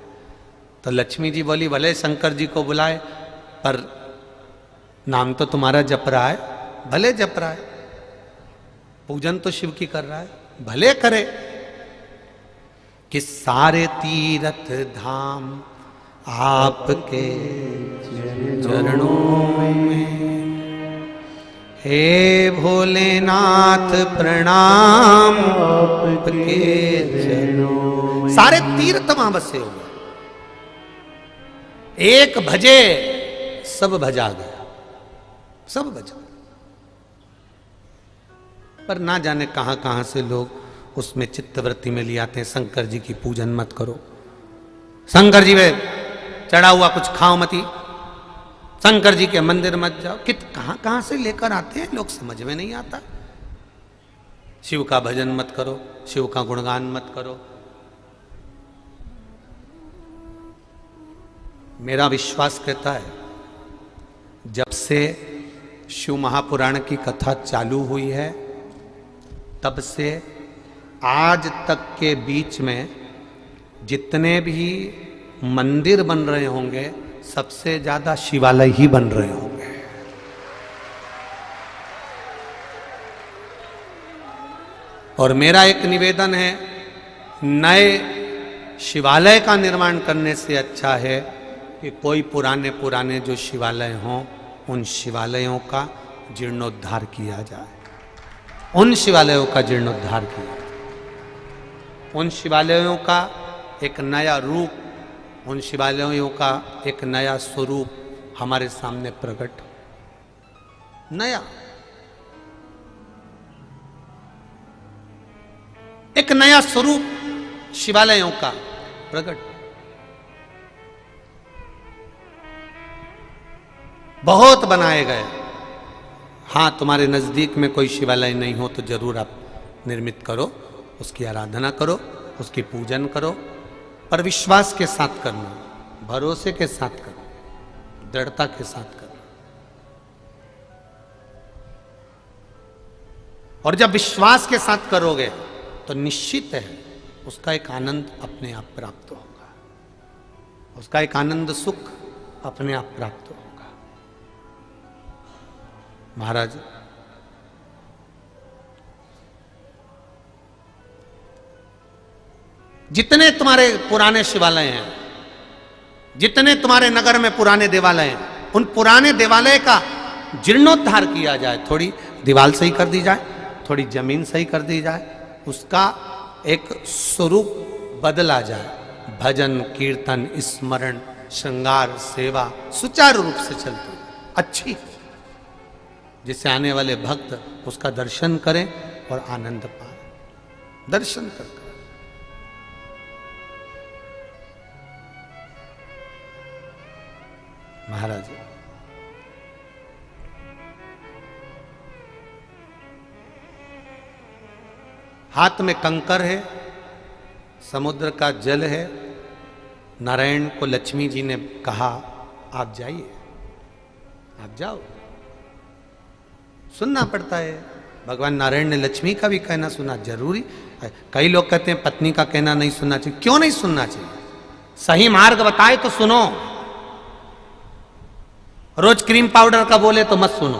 तो लक्ष्मी जी बोली, भले शंकर जी को बुलाए, पर नाम तो तुम्हारा जप रहा है। भले जप रहा है, पूजन तो शिव की कर रहा है, भले करे। कि सारे तीर्थ धाम आपके चरणों में, हे भोलेनाथ प्रणाम आपके चरणों में। सारे तीर्थ वहां बसे हुए, एक भजे सब भजा गया, सब भजा। पर ना जाने कहां कहां से लोग उसमें चित्तवृत्ति में ले आते हैं, शंकर जी की पूजन मत करो, शंकर जी में चढ़ा हुआ कुछ खाओ मती, शंकर जी के मंदिर मत जाओ। कहां कहां से लेकर आते हैं लोग, समझ में नहीं आता। शिव का भजन मत करो, शिव का गुणगान मत करो। मेरा विश्वास कहता है जब से शिव महापुराण की कथा चालू हुई है तब से आज तक के बीच में जितने भी मंदिर बन रहे होंगे सबसे ज्यादा शिवालय ही बन रहे होंगे। और मेरा एक निवेदन है, नए शिवालय का निर्माण करने से अच्छा है कि कोई पुराने पुराने जो शिवालय हों उन शिवालयों का जीर्णोद्धार किया जाए, उन शिवालयों का जीर्णोद्धार किया जाए, उन शिवालयों का एक नया रूप, उन शिवालयों का एक नया स्वरूप हमारे सामने प्रकट, नया एक नया स्वरूप शिवालयों का प्रकट। बहुत बनाए गए। हाँ, तुम्हारे नजदीक में कोई शिवालय नहीं हो तो जरूर आप निर्मित करो, उसकी आराधना करो, उसकी पूजन करो, पर विश्वास के साथ करना, भरोसे के साथ करना, दृढ़ता के साथ करना। और जब विश्वास के साथ करोगे तो निश्चित है उसका एक आनंद अपने आप प्राप्त होगा, उसका एक आनंद सुख अपने आप प्राप्त होगा। महाराज, जितने तुम्हारे पुराने शिवालय हैं, जितने तुम्हारे नगर में पुराने देवालय हैं, उन पुराने देवालय का जीर्णोद्धार किया जाए, थोड़ी दीवार सही कर दी जाए, थोड़ी जमीन सही कर दी जाए, उसका एक स्वरूप बदला जाए। भजन कीर्तन स्मरण श्रृंगार सेवा सुचारू रूप से चलती अच्छी, जिससे आने वाले भक्त उसका दर्शन करें और आनंद पाए। दर्शन कर महाराज, हाथ में कंकर है, समुद्र का जल है। नारायण को लक्ष्मी जी ने कहा आप जाइए, आप जाओ। सुनना पड़ता है, भगवान नारायण ने लक्ष्मी का भी कहना सुना, जरूरी। कई लोग कहते हैं पत्नी का कहना नहीं सुनना चाहिए। क्यों नहीं सुनना चाहिए? सही मार्ग बताए तो सुनो, रोज क्रीम पाउडर का बोले तो मत सुनो,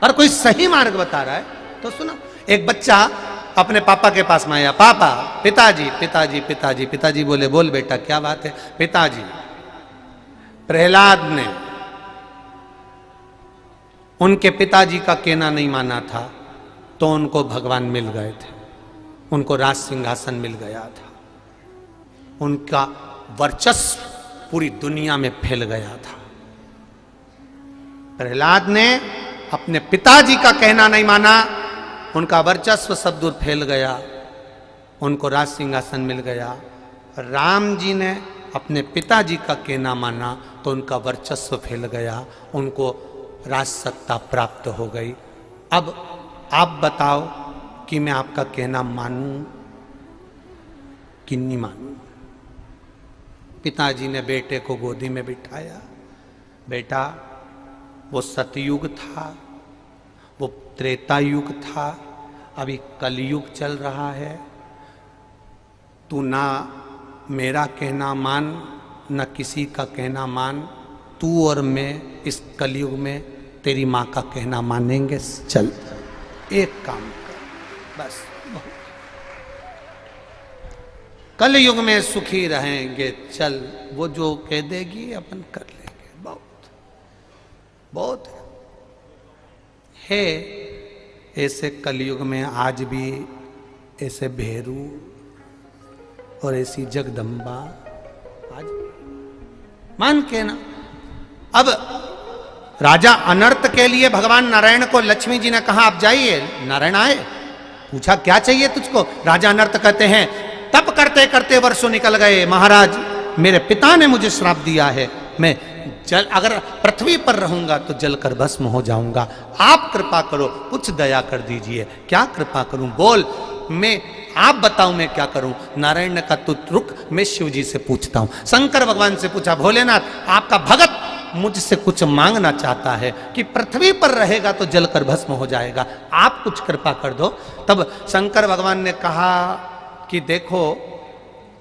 और कोई सही मार्ग बता रहा है तो सुनो। एक बच्चा अपने पापा के पास में आया, पापा, पिताजी पिताजी पिताजी पिताजी बोले बोल बेटा क्या बात है? पिताजी, प्रहलाद ने उनके पिताजी का कहना नहीं माना था तो उनको भगवान मिल गए थे, उनको राज सिंहासन मिल गया था, उनका वर्चस्व पूरी दुनिया में फैल गया था। प्रहलाद ने अपने पिताजी का कहना नहीं माना, उनका वर्चस्व सब दूर फैल गया, उनको राज सिंहासन मिल गया। राम जी ने अपने पिताजी का कहना माना तो उनका वर्चस्व फैल गया, उनको राज सत्ता प्राप्त हो गई। अब आप बताओ कि मैं आपका कहना मानूं कि नहीं मानूं? पिताजी ने बेटे को गोदी में बिठाया, बेटा वो सतयुग था, वो त्रेता युग था, अभी कलयुग चल रहा है, तू ना मेरा कहना मान न किसी का कहना मान, तू और मैं इस कलयुग में तेरी माँ का कहना मानेंगे। चल एक काम कर बस, कलयुग में सुखी रहेंगे, चल वो जो कह देगी अपन कर लेंगे। बहुत बहुत है ऐसे कलयुग में आज भी ऐसे भेरू और ऐसी जगदम्बा आज मान के ना। अब राजा अनर्त के लिए भगवान नारायण को लक्ष्मी जी ने कहा आप जाइए। नारायण आए, पूछा क्या चाहिए तुझको? राजा अनर्त कहते हैं तप करते करते वर्षों निकल गए महाराज, मेरे पिता ने मुझे श्राप दिया है, मैं जल अगर पृथ्वी पर रहूंगा तो जलकर भस्म हो जाऊंगा, आप कृपा करो, कुछ दया कर दीजिए। क्या कृपा करूं? बोल, मैं आप बताओ मैं क्या करूं? नारायण ने कहा तू रुक, मैं शिव जी से पूछता हूं। शंकर भगवान से पूछा, भोलेनाथ आपका भगत मुझसे कुछ मांगना चाहता है कि पृथ्वी पर रहेगा तो जलकर भस्म हो जाएगा, आप कुछ कृपा कर दो। तब शंकर भगवान ने कहा कि देखो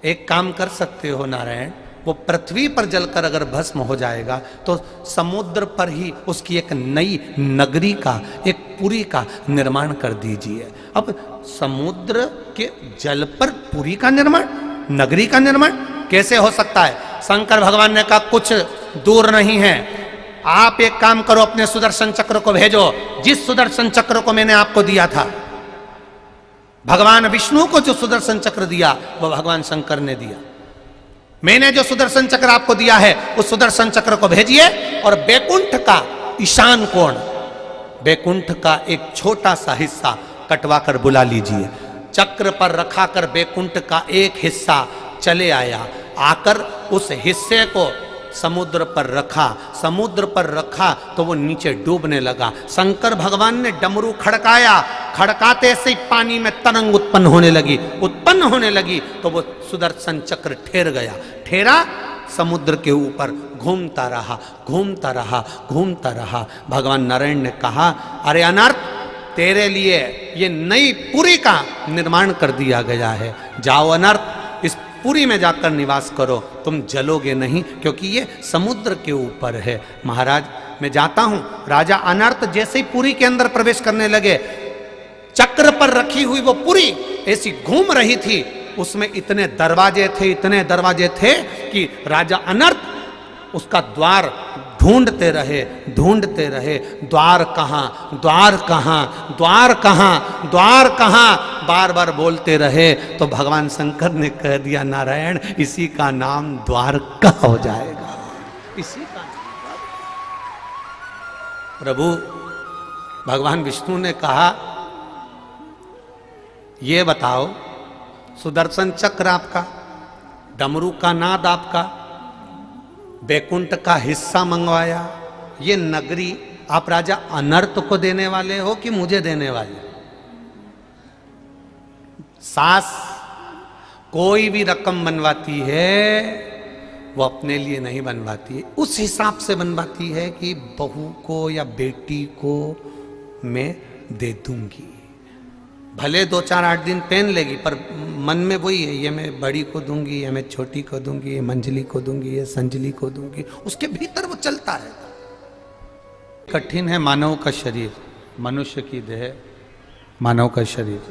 एक काम कर सकते हो नारायण, वो पृथ्वी पर जलकर अगर भस्म हो जाएगा तो समुद्र पर ही उसकी एक नई नगरी का, एक पुरी का निर्माण कर दीजिए। अब समुद्र के जल पर पुरी का निर्माण, नगरी का निर्माण कैसे हो सकता है? शंकर भगवान ने कहा कुछ दूर नहीं है, आप एक काम करो, अपने सुदर्शन चक्र को भेजो। जिस सुदर्शन चक्र को मैंने आपको दिया था, भगवान विष्णु को जो सुदर्शन चक्र दिया वो भगवान शंकर ने दिया। मैंने जो सुदर्शन चक्र आपको दिया है उस सुदर्शन चक्र को भेजिए और बैकुंठ का ईशान कोण, बैकुंठ का एक छोटा सा हिस्सा कटवा कर बुला लीजिए। चक्र पर रखाकर बैकुंठ का एक हिस्सा चले आया, आकर उस हिस्से को समुद्र पर रखा, समुद्र पर रखा तो वो नीचे डूबने लगा। शंकर भगवान ने डमरू खड़काया, खड़काते से पानी में तरंग उत्पन्न होने लगी तो वो सुदर्शन चक्र ठहर गया। ठहरा, समुद्र के ऊपर घूमता रहा। भगवान नारायण ने कहा अरे अनर्थ, तेरे लिए ये नई पुरी का निर्माण कर दिया गया है, जाओ अनर्थ इस पुरी में जाकर निवास करो, तुम जलोगे नहीं क्योंकि ये समुद्र के ऊपर है। महाराज मैं जाता हूं। राजा अनर्थ जैसे ही पुरी के अंदर प्रवेश करने लगे, चक्र पर रखी हुई वो पुरी ऐसी घूम रही थी, उसमें इतने दरवाजे थे कि राजा अनर्थ उसका द्वार ढूंढते रहे, द्वार कहां, बार बार बोलते रहे। तो भगवान शंकर ने कह दिया नारायण इसी का नाम द्वारका हो जाएगा, इसी का नाम। प्रभु भगवान विष्णु ने कहा ये बताओ, सुदर्शन चक्र आपका, डमरू का नाद आपका, बैकुंठ का हिस्सा मंगवाया, ये नगरी आप राजा अनर्थ को देने वाले हो कि मुझे देने वाले? सास कोई भी रकम बनवाती है वो अपने लिए नहीं बनवाती है, उस हिसाब से बनवाती है कि बहू को या बेटी को मैं दे दूंगी। भले 2-4-8 दिन पहन लेगी पर मन में वही है, ये मैं बड़ी को दूंगी, ये मैं छोटी को दूंगी, ये मंजली को दूंगी, ये संजली को दूंगी, उसके भीतर वो चलता है। कठिन है मानव का शरीर, मनुष्य की देह, मानव का शरीर।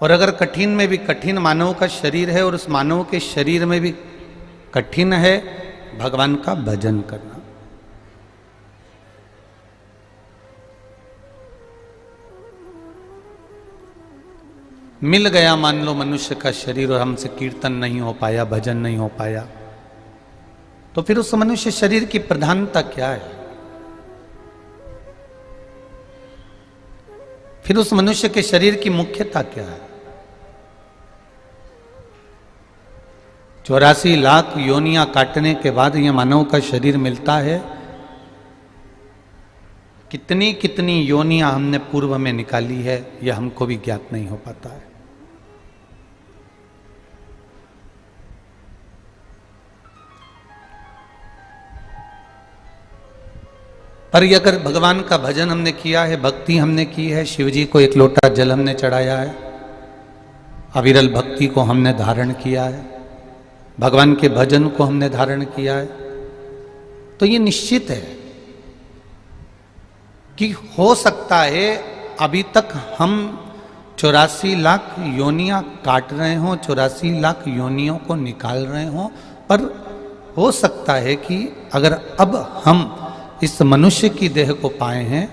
और अगर कठिन में भी कठिन मानव का शरीर है और उस मानव के शरीर में भी कठिन है भगवान का भजन करना। मिल गया मान लो मनुष्य का शरीर और हमसे कीर्तन नहीं हो पाया, भजन नहीं हो पाया, तो फिर उस मनुष्य शरीर की प्रधानता क्या है? फिर उस मनुष्य के शरीर की मुख्यता क्या है? 84 लाख योनियां काटने के बाद यह मानव का शरीर मिलता है। कितनी कितनी योनियां हमने पूर्व में निकाली है यह हमको भी ज्ञात नहीं हो पाता है। पर अगर भगवान का भजन हमने किया है, भक्ति हमने की है, शिव जी को एक लोटा जल हमने चढ़ाया है, अविरल भक्ति को हमने धारण किया है, भगवान के भजन को हमने धारण किया है, तो ये निश्चित है कि हो सकता है अभी तक हम 84 लाख योनियां काट रहे हों, 84 लाख योनियों को निकाल रहे हों, पर हो सकता है कि अगर अब हम इस मनुष्य की देह को पाए हैं,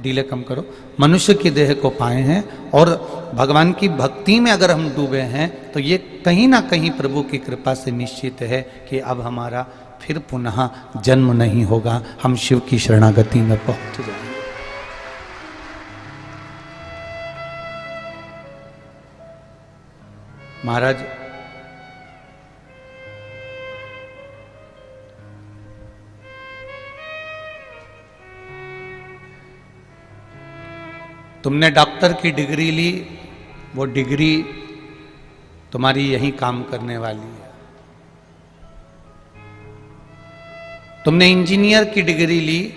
डीले कम करो, मनुष्य की देह को पाए हैं और भगवान की भक्ति में अगर हम डूबे हैं तो ये कहीं ना कहीं प्रभु की कृपा से निश्चित है कि अब हमारा फिर पुनः जन्म नहीं होगा, हम शिव की शरणागति में पहुंच जाएंगे। महाराज, तुमने डॉक्टर की डिग्री ली, वो डिग्री तुम्हारी यहीं काम करने वाली है। तुमने इंजीनियर की डिग्री ली,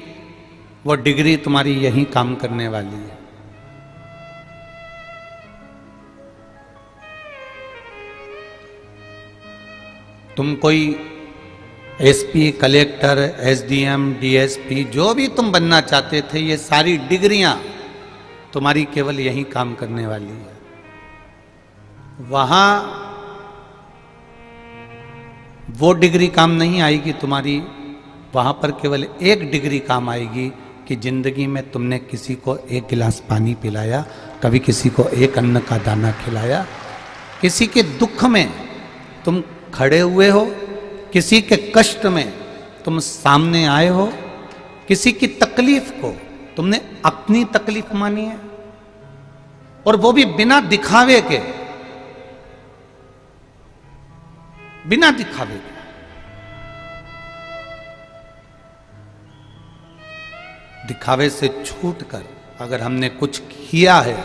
वो डिग्री तुम्हारी यहीं काम करने वाली है। तुम कोई एसपी, कलेक्टर, एसडीएम, डीएसपी जो भी तुम बनना चाहते थे, ये सारी डिग्रियां तुम्हारी केवल यहीं काम करने वाली है। वहां वो डिग्री काम नहीं आएगी तुम्हारी, वहां पर केवल एक डिग्री काम आएगी कि जिंदगी में तुमने किसी को एक गिलास पानी पिलाया, कभी किसी को एक अन्न का दाना खिलाया, किसी के दुख में तुम खड़े हुए हो, किसी के कष्ट में तुम सामने आए हो, किसी की तकलीफ को तुमने अपनी तकलीफ मानी है, और वो भी बिना दिखावे के, बिना दिखावे के। दिखावे से छूटकर अगर हमने कुछ किया है,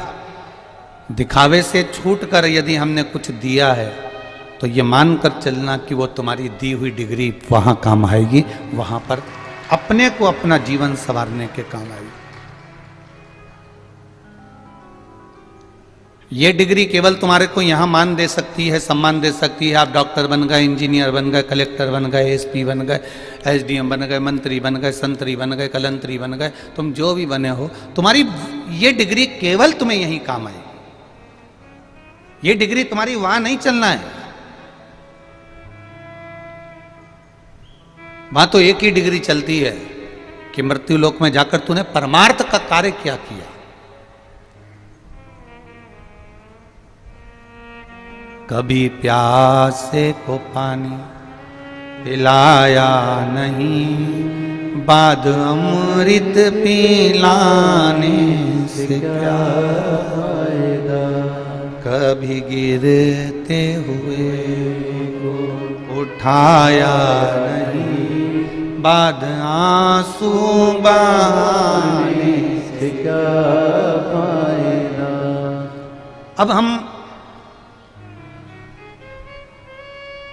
दिखावे से छूटकर यदि हमने कुछ दिया है, तो ये मानकर चलना कि वो तुम्हारी दी हुई डिग्री वहां काम आएगी, वहां पर अपने को अपना जीवन संवारने के काम आएगी। ये डिग्री केवल तुम्हारे को यहां मान दे सकती है, सम्मान दे सकती है। आप डॉक्टर बन गए, इंजीनियर बन गए, कलेक्टर बन गए, एसपी बन गए, एसडीएम बन गए, मंत्री बन गए, संतरी बन गए, कलंतरी बन गए, तुम जो भी बने हो, तुम्हारी ये डिग्री केवल तुम्हें यही काम आएगी। ये डिग्री तुम्हारी वहां नहीं चलना है। वहां तो एक ही डिग्री चलती है कि मृत्यु लोक में जाकर तूने परमार्थ का कार्य क्या किया। कभी प्यासे को पानी पिलाया नहीं, बाद अमृत पिलाने से क्या फायदा। कभी गिरते हुए उठाया नहीं, बाद आंसू बहाने से क्या फायदा। अब हम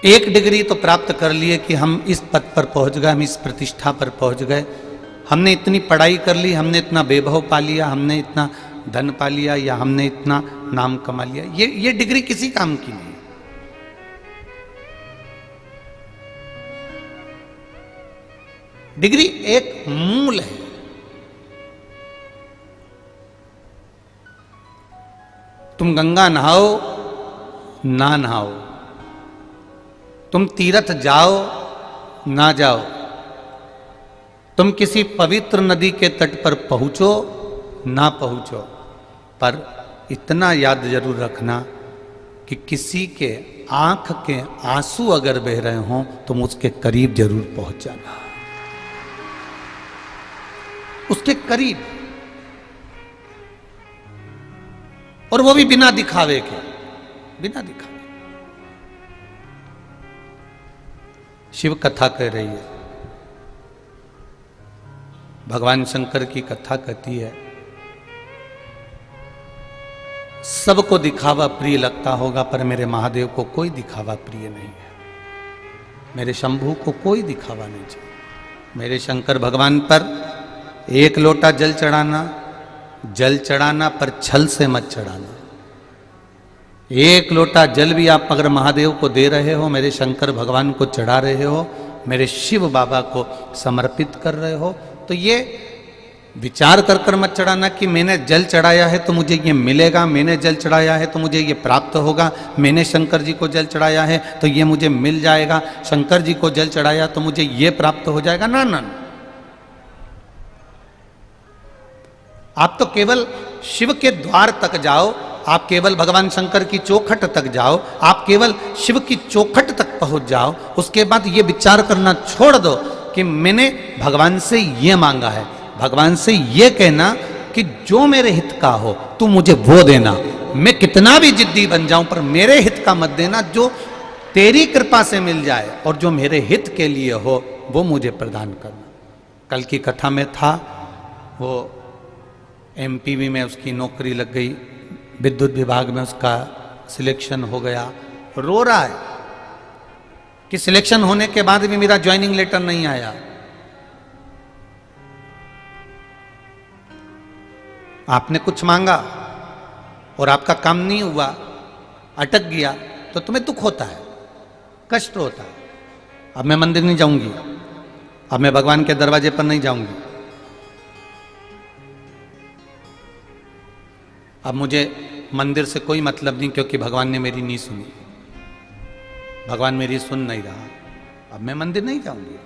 एक डिग्री तो प्राप्त कर लिए कि हम इस पद पर पहुंच गए, हम इस प्रतिष्ठा पर पहुंच गए, हमने इतनी पढ़ाई कर ली, हमने इतना वैभव पा लिया, हमने इतना धन पा लिया, या हमने इतना नाम कमा लिया। ये डिग्री किसी काम की नहीं। डिग्री एक मूल है। तुम गंगा नहाओ ना नहाओ, तुम तीर्थ जाओ ना जाओ, तुम किसी पवित्र नदी के तट पर पहुंचो ना पहुंचो, पर इतना याद जरूर रखना कि किसी के आंख के आंसू अगर बह रहे हों, तुम उसके करीब जरूर पहुंच जाना, उसके करीब, और वो भी बिना दिखावे के, बिना दिखावे। शिव कथा कह रही है, भगवान शंकर की कथा कहती है, सबको दिखावा प्रिय लगता होगा, पर मेरे महादेव को कोई दिखावा प्रिय नहीं है। मेरे शंभू को कोई दिखावा नहीं चाहिए। मेरे शंकर भगवान पर एक लोटा जल चढ़ाना पर छल से मत चढ़ाना। एक लोटा जल भी आप अगर महादेव को दे रहे हो, मेरे शंकर भगवान को चढ़ा रहे हो, मेरे शिव बाबा को समर्पित कर रहे हो, तो ये विचार कर कर मत चढ़ाना कि मैंने जल चढ़ाया है तो मुझे ये मिलेगा, मैंने जल चढ़ाया है तो मुझे ये प्राप्त होगा, मैंने शंकर जी को जल चढ़ाया है तो ये मुझे मिल जाएगा, शंकर जी को जल चढ़ाया तो मुझे ये प्राप्त हो जाएगा। ना ना, आप तो केवल शिव के द्वार तक जाओ, आप केवल भगवान शंकर की चौखट तक जाओ, आप केवल शिव की चौखट तक पहुंच जाओ। उसके बाद ये विचार करना छोड़ दो कि मैंने भगवान से ये मांगा है। भगवान से ये कहना कि जो मेरे हित का हो तू मुझे वो देना। मैं कितना भी जिद्दी बन जाऊं पर मेरे हित का मत देना, जो तेरी कृपा से मिल जाए और जो मेरे हित के लिए हो वो मुझे प्रदान करना। कल की कथा में था, वो एमपीवी में उसकी नौकरी लग गई, विद्युत विभाग में उसका सिलेक्शन हो गया। रो रहा है कि सिलेक्शन होने के बाद भी मेरा ज्वाइनिंग लेटर नहीं आया। आपने कुछ मांगा और आपका काम नहीं हुआ, अटक गया, तो तुम्हें दुख होता है, कष्ट होता है। अब मैं मंदिर नहीं जाऊंगी, अब मैं भगवान के दरवाजे पर नहीं जाऊंगी, अब मुझे मंदिर से कोई मतलब नहीं, क्योंकि भगवान ने मेरी नहीं सुनी, भगवान मेरी सुन नहीं रहा, अब मैं मंदिर नहीं जाऊंगी।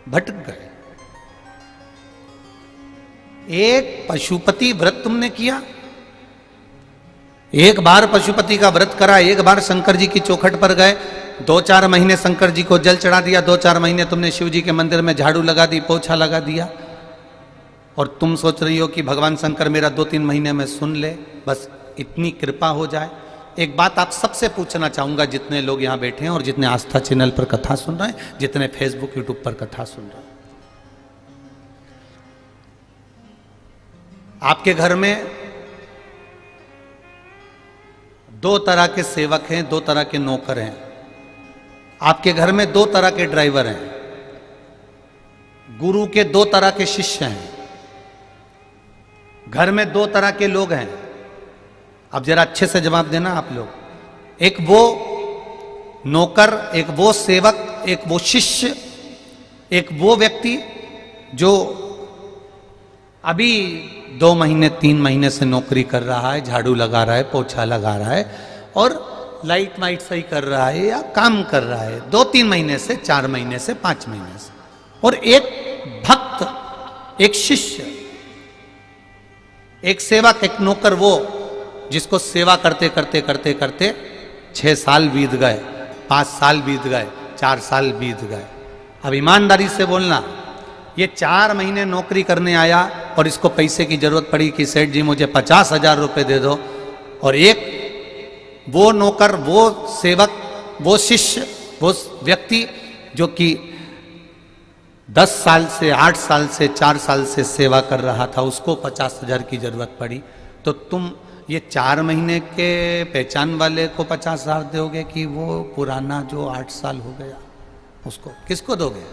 भटक गए। एक पशुपति व्रत तुमने किया, एक बार पशुपति का व्रत करा, एक बार शंकर जी की चौखट पर गए, 2-4 महीने शंकर जी को जल चढ़ा दिया, 2-4 महीने तुमने शिव जी के मंदिर में झाड़ू लगा दी, पोछा लगा दिया, और तुम सोच रही हो कि भगवान शंकर मेरा 2-3 महीने में सुन ले, बस इतनी कृपा हो जाए। एक बात आप सबसे पूछना चाहूंगा, जितने लोग यहां बैठे हैं और जितने आस्था चैनल पर कथा सुन रहे हैं, जितने फेसबुक यूट्यूब पर कथा सुन रहे हैं, आपके घर में 2 तरह के सेवक हैं, 2 तरह के नौकर हैं, आपके घर में 2 तरह के ड्राइवर हैं, गुरु के 2 तरह के शिष्य हैं, घर में 2 तरह के लोग हैं। अब जरा अच्छे से जवाब देना आप लोग। एक वो नौकर, एक वो सेवक, एक वो शिष्य, एक वो व्यक्ति जो अभी 2 महीने 3 महीने से नौकरी कर रहा है, झाड़ू लगा रहा है, पोछा लगा रहा है और लाइट वाइट सही कर रहा है या काम कर रहा है 2-3 महीने से, 4 महीने से, 5 महीने से। और एक भक्त, एक शिष्य, एक सेवक, एक नौकर, वो जिसको सेवा करते करते करते करते 6 साल बीत गए, 5 साल बीत गए, 4 साल बीत गए। अब ईमानदारी से बोलना, ये 4 महीने नौकरी करने आया और इसको पैसे की जरूरत पड़ी कि सेठ जी मुझे 50,000 रुपए दे दो, और एक वो नौकर, वो सेवक, वो शिष्य, वो व्यक्ति जो कि 10 साल से, 8 साल से, 4 साल से सेवा कर रहा था, उसको 50,000 की जरूरत पड़ी, तो तुम ये 4 महीने के पहचान वाले को 50,000 दोगे कि वो पुराना जो 8 साल हो गया उसको? किसको दोगे?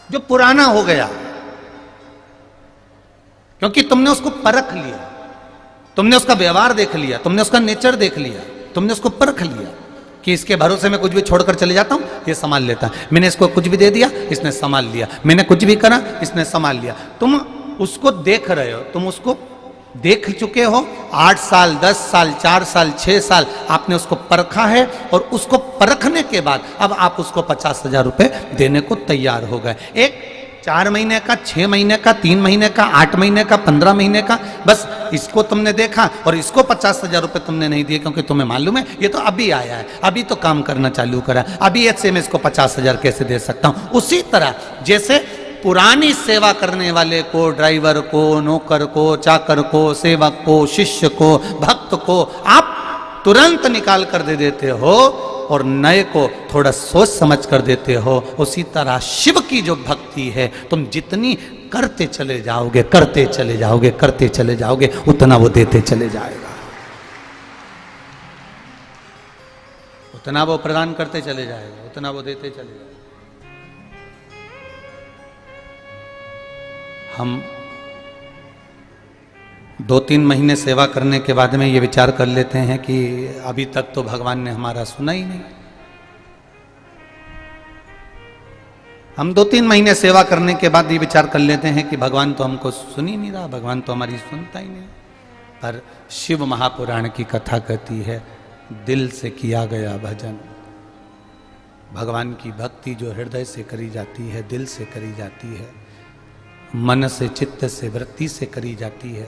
जो पुराना हो गया, क्योंकि तुमने उसको परख लिया, तुमने उसका व्यवहार देख लिया, तुमने उसका नेचर देख लिया, तुमने उसको परख लिया कि इसके भरोसे में कुछ भी छोड़कर चले जाता हूं, ये संभाल लेता है, मैंने इसको कुछ भी दे दिया, इसने संभाल लिया, मैंने कुछ भी करा, इसने संभाल लिया। तुम उसको देख रहे हो, तुम उसको देख चुके हो, 8 साल, 10 साल, 4 साल, 6 साल आपने उसको परखा है, और उसको परखने के बाद अब आप उसको 50,000 रुपए देने को तैयार हो गए। एक 4 महीने का, 6 महीने का, 3 महीने का, 8 महीने का, 15 महीने का, बस इसको तुमने देखा और इसको 50,000 रुपए तुमने नहीं दिए, क्योंकि तुम्हें मालूम है ये तो अभी आया है, अभी तो काम करना चालू करा, अभी ऐसे मैं इसको 50,000 कैसे दे सकता हूं। उसी तरह जैसे पुरानी सेवा करने वाले को, ड्राइवर को, नौकर को, चाकर को, सेवक को, शिष्य को, भक्त को आप तुरंत निकाल कर दे देते हो और नए को थोड़ा सोच समझ कर देते हो, उसी तरह शिव की जो भक्ति है, तुम जितनी करते चले जाओगे, करते चले जाओगे, करते चले जाओगे, उतना वो देते चले जाएगा, उतना वो प्रदान करते चले जाएगा, उतना वो देते चले जाएगा। हम 2-3 महीने सेवा करने के बाद में ये विचार कर लेते हैं कि अभी तक तो भगवान ने हमारा सुना ही नहीं। हम 2-3 महीने सेवा करने के बाद ये विचार कर लेते हैं कि भगवान तो हमको सुन ही नहीं रहा, भगवान तो हमारी सुनता ही नहीं। पर शिव महापुराण की कथा कहती है, दिल से किया गया भजन भगवान की भक्ति जो हृदय से करी जाती है, दिल से करी जाती है, मन से, चित्त से, वृत्ति से करी जाती है,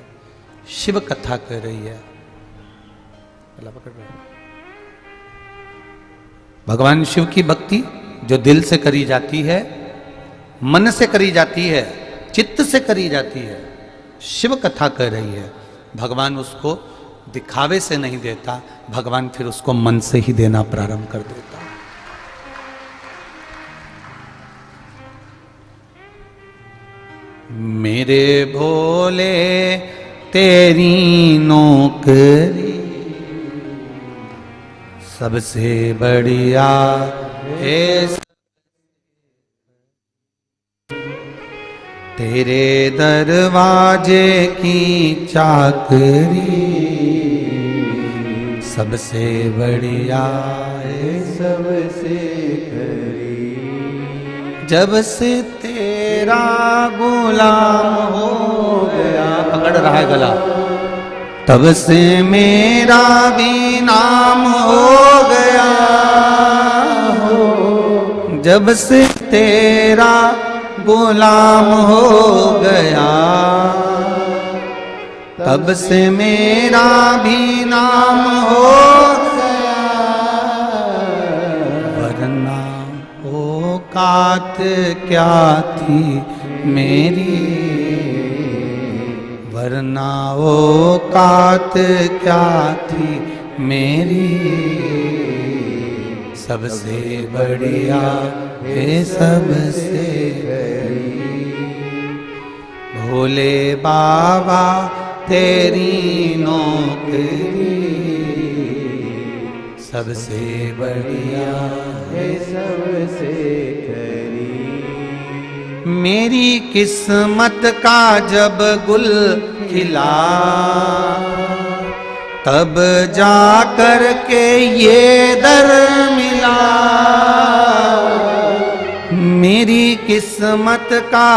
शिव कथा कह रही है। भगवान शिव की भक्ति जो दिल से करी जाती है, मन से करी जाती है, चित्त से करी जाती है, शिव कथा कह रही है। भगवान उसको दिखावे से नहीं देता, भगवान फिर उसको मन से ही देना प्रारंभ कर देता। मेरे भोले तेरी नौकरी सबसे बढ़िया है, तेरे दरवाजे की चाकरी सबसे बढ़िया है, सबसे खरी। जब से तेरा गुलाम हो गया, पकड़ रहा है गला, तब से मेरा भी नाम हो गया हो। जब से तेरा गुलाम हो गया, तब से मेरा भी नाम हो गया। वरना औकात क्या थी मेरी, वरना औकात क्या थी मेरी, सबसे बढ़िया है सबसे खरी। भोले बाबा तेरी नौकरी सबसे बढ़िया है, सबसे खरी। मेरी किस्मत का जब गुल खिला, तब जा कर के ये दर मिला। मेरी किस्मत का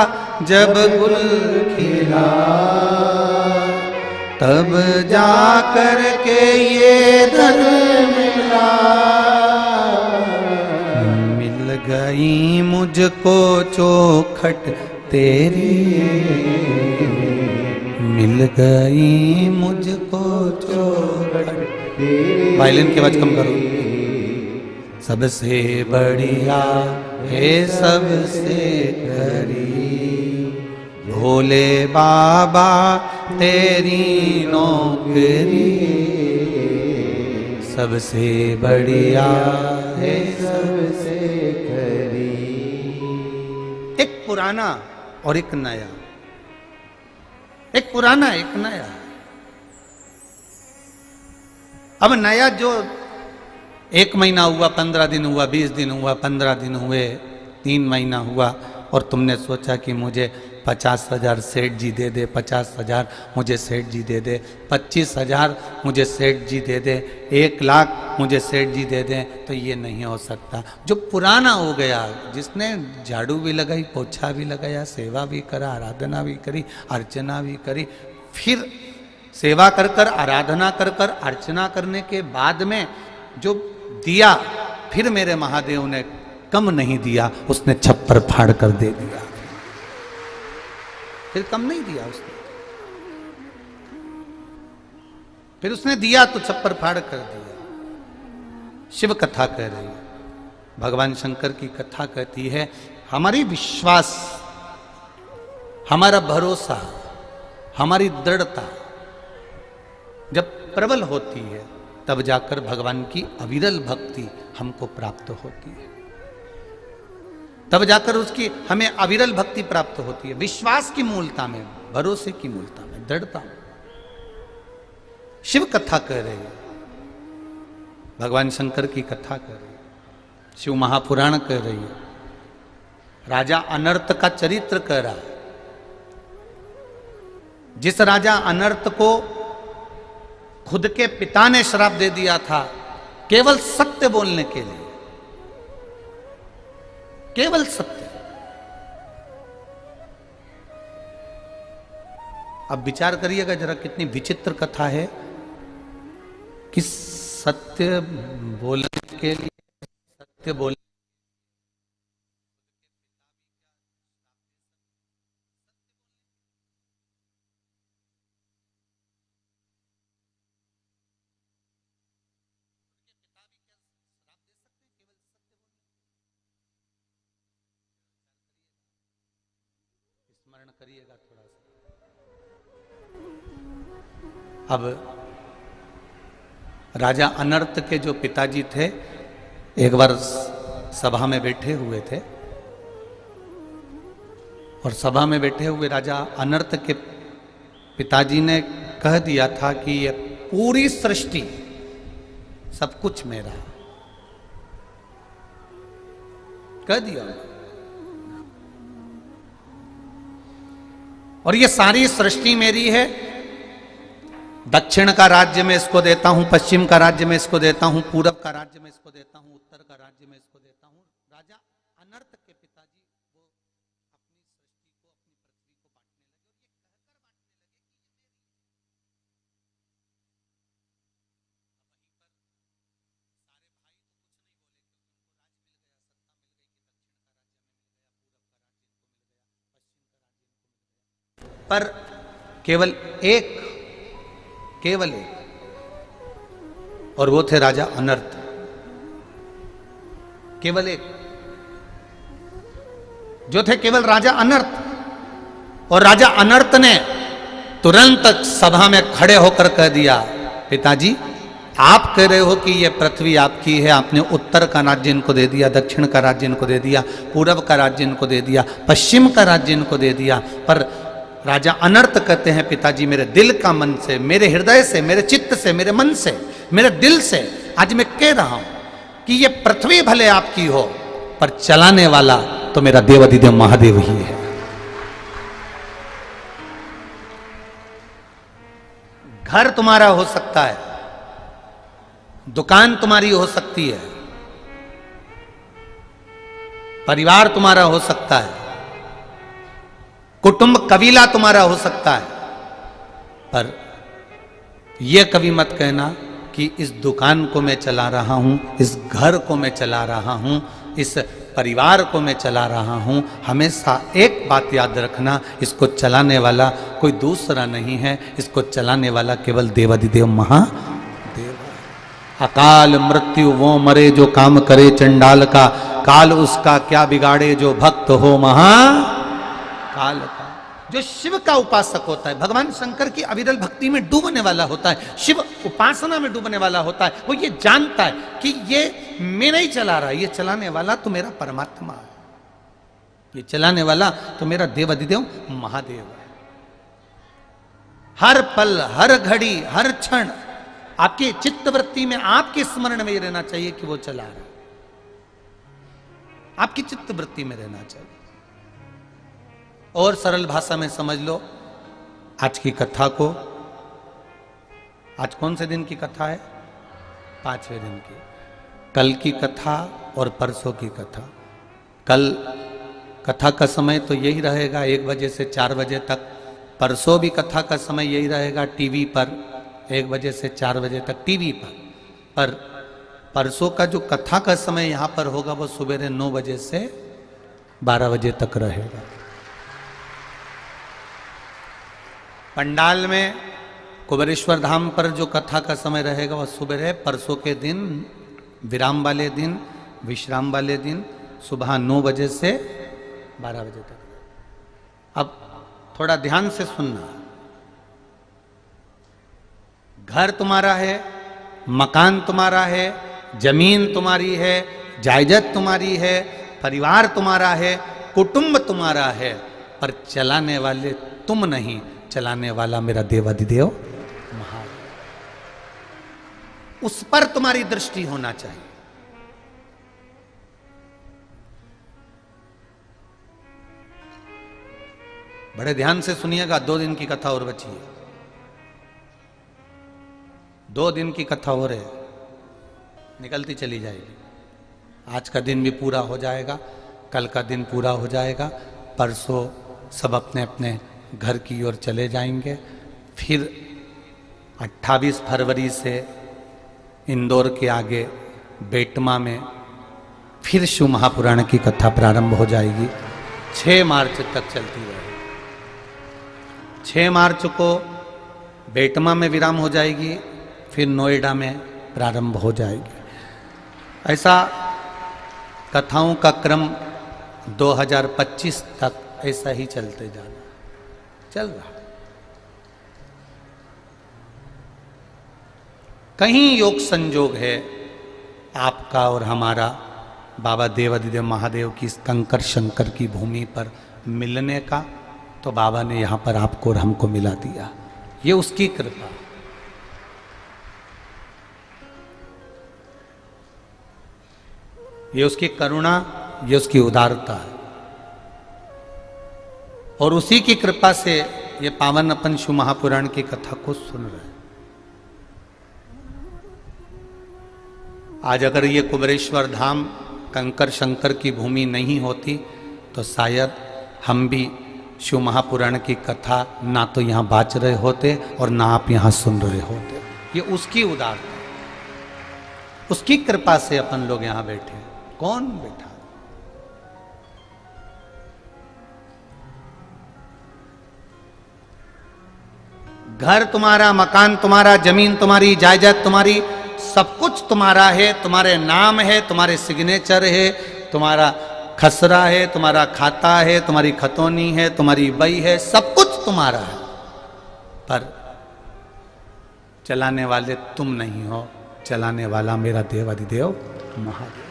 जब गुल खिला, तब जा कर के ये दर मिला। मिल गई मुझको चौखट तेरी, मिल गई मुझको चौखट तेरी। वायलिन की आवाज कम करो। सबसे बढ़िया है सबसे खरी, भोले बाबा तेरी नौकरी सबसे बढ़िया है सबसे खरी। एक पुराना और एक नया, एक पुराना एक नया। अब नया जो 1 महीना हुआ, 15 दिन हुआ, 20 दिन हुआ, 15 दिन हुए, 3 महीना हुआ, और तुमने सोचा कि मुझे 50,000 सेठ जी दे दे, 50,000 मुझे सेठ जी दे दे, 25,000 मुझे सेठ जी दे दे, 1 लाख मुझे सेठ जी दे दें, तो ये नहीं हो सकता। जो पुराना हो गया, जिसने झाड़ू भी लगाई, पोछा भी लगाया, सेवा भी करा, आराधना भी करी, अर्चना भी करी, फिर सेवा कर कर, आराधना कर कर, अर्चना करने के बाद में जो दिया, फिर मेरे महादेव ने कम नहीं दिया, उसने छप्पर फाड़ कर दे दिया। फिर कम नहीं दिया उसने, फिर उसने दिया तो छप्पर फाड़ कर दिया। शिव कथा कह रही है, भगवान शंकर की कथा कहती है, हमारी विश्वास, हमारा भरोसा, हमारी दृढ़ता जब प्रबल होती है, तब जाकर भगवान की अविरल भक्ति हमको प्राप्त होती है, तब जाकर उसकी हमें अविरल भक्ति प्राप्त होती है। विश्वास की मूलता में, भरोसे की मूलता में, दृढ़ता में। शिव कथा कह रही है, भगवान शंकर की कथा कह रही है, शिव महापुराण कह रही है, राजा अनर्थ का चरित्र कह रहा है। जिस राजा अनर्थ को खुद के पिता ने श्राप दे दिया था, केवल सत्य बोलने के लिए, केवल सत्य। अब विचार करिएगा जरा, कितनी विचित्र कथा है कि सत्य बोलने के लिए, सत्य बोलने स्मरण करिएगा थोड़ा सा। अब राजा अनर्त के जो पिताजी थे, एक बार सभा में बैठे हुए थे और सभा में बैठे हुए राजा अनर्त के पिताजी ने कह दिया था कि ये पूरी सृष्टि सब कुछ मेरा है, कह दिया। और ये सारी सृष्टि मेरी है। दक्षिण का राज्य में इसको देता हूं, पश्चिम का राज्य में इसको देता हूं, पूरब का राज्य में इसको देता हूं, उत्तर का राज्य में इसको देता हूं। राजा अनर्त के पिताजी वो अपनी सृष्टि को, अपनी पृथ्वी को बांटने लगे और ये कहकर बांटने लगे कि ये मेरी। पर केवल एक, और वो थे राजा अनर्त। केवल एक जो थे, केवल राजा अनर्त। और राजा अनर्त ने तुरंत सभा में खड़े होकर कह दिया, पिताजी आप कह रहे हो कि ये पृथ्वी आपकी है, आपने उत्तर का राज्य इनको दे दिया, दक्षिण का राज्य इनको दे दिया, पूरब का राज्य इनको दे दिया, पश्चिम का राज्य इनको दे दिया। पर राजा अनर्त कहते हैं, पिताजी मेरे दिल का मन से, मेरे हृदय से, मेरे चित्त से, मेरे मन से, मेरे दिल से आज मैं कह रहा हूं कि ये पृथ्वी भले आपकी हो, पर चलाने वाला तो मेरा देवाधिदेव महादेव ही है। घर तुम्हारा हो सकता है, दुकान तुम्हारी हो सकती है, परिवार तुम्हारा हो सकता है, कुटुंब कबीला तुम्हारा हो सकता है, पर यह कभी मत कहना कि इस दुकान को मैं चला रहा हूं, इस घर को मैं चला रहा हूं, इस परिवार को मैं चला रहा हूं। हमेशा एक बात याद रखना, इसको चलाने वाला कोई दूसरा नहीं है, इसको चलाने वाला केवल देवाधिदेव महादेव है। अकाल मृत्यु वो मरे जो काम करे चंडाल का, काल उसका क्या बिगाड़े जो भक्त हो महाकाल का। जो शिव का उपासक होता है, भगवान शंकर की अविरल भक्ति में डूबने वाला होता है, शिव उपासना में डूबने वाला होता है, वो ये जानता है कि ये मैं नहीं चला रहा, ये चलाने वाला तो मेरा परमात्मा है, ये चलाने वाला तो मेरा देवाधिदेव महादेव है। हर पल, हर घड़ी, हर क्षण आपके चित्तवृत्ति में, आपके स्मरण में रहना चाहिए कि वो चला रहा है, आपकी चित्तवृत्ति में रहना चाहिए। और सरल भाषा में समझ लो आज की कथा को। आज कौन से दिन की कथा है? 5वें दिन की। कल की कथा और परसों की कथा। कल कथा का समय तो यही रहेगा 1 बजे से 4 बजे तक। परसों भी कथा का समय यही रहेगा टीवी पर 1 बजे से 4 बजे तक टीवी पर परसों का जो कथा का समय यहाँ पर होगा वो सुबह 9 बजे से 12 बजे तक रहेगा। पंडाल में कुबेरेश्वर धाम पर जो कथा का समय रहेगा वह सुबह परसों के दिन, विराम वाले दिन, विश्राम वाले दिन सुबह 9 बजे से 12 बजे तक। अब थोड़ा ध्यान से सुनना। घर तुम्हारा है, मकान तुम्हारा है, जमीन तुम्हारी है, जायदाद तुम्हारी है, परिवार तुम्हारा है, कुटुंब तुम्हारा है, पर चलाने वाले तुम नहीं, चलाने वाला मेरा देवाधिदेव महादेव। उस पर तुम्हारी दृष्टि होना चाहिए। बड़े ध्यान से सुनिएगा। 2 दिन की कथा और बची है। 2 दिन की कथा हो रही है, निकलती चली जाएगी। आज का दिन भी पूरा हो जाएगा, कल का दिन पूरा हो जाएगा, परसों सब अपने अपने घर की ओर चले जाएंगे। फिर 28 फरवरी से इंदौर के आगे बेटमा में फिर शिव महापुराण की कथा प्रारंभ हो जाएगी। 6 मार्च तक चलती रहेगी। 6 मार्च को बेटमा में विराम हो जाएगी, फिर नोएडा में प्रारंभ हो जाएगी। ऐसा कथाओं का क्रम 2025 तक ऐसा ही चलते जाना। चल रहा। कहीं योग संजोग है आपका और हमारा बाबा देवादिदेव महादेव की इस कंकर शंकर की भूमि पर मिलने का, तो बाबा ने यहां पर आपको और हमको मिला दिया। ये उसकी कृपा। ये उसकी करुणा, ये उसकी उदारता है। और उसी की कृपा से ये पावन अपन शिव महापुराण की कथा को सुन रहे हैं। आज अगर ये कुबेरेश्वर धाम कंकर शंकर की भूमि नहीं होती तो शायद हम भी शिव महापुराण की कथा ना तो यहाँ बाच रहे होते और ना आप यहाँ सुन रहे होते। ये उसकी उदारता, उसकी कृपा से अपन लोग यहाँ बैठे हैं। कौन बैठा? घर तुम्हारा, मकान तुम्हारा, जमीन तुम्हारी, जायदाद तुम्हारी, सब कुछ तुम्हारा है, तुम्हारे नाम है, तुम्हारे सिग्नेचर है, तुम्हारा खसरा है, तुम्हारा खाता है, तुम्हारी खतौनी है, तुम्हारी बई है, सब कुछ तुम्हारा है। पर चलाने वाले तुम नहीं हो, चलाने वाला मेरा देवाधिदेव महादेव।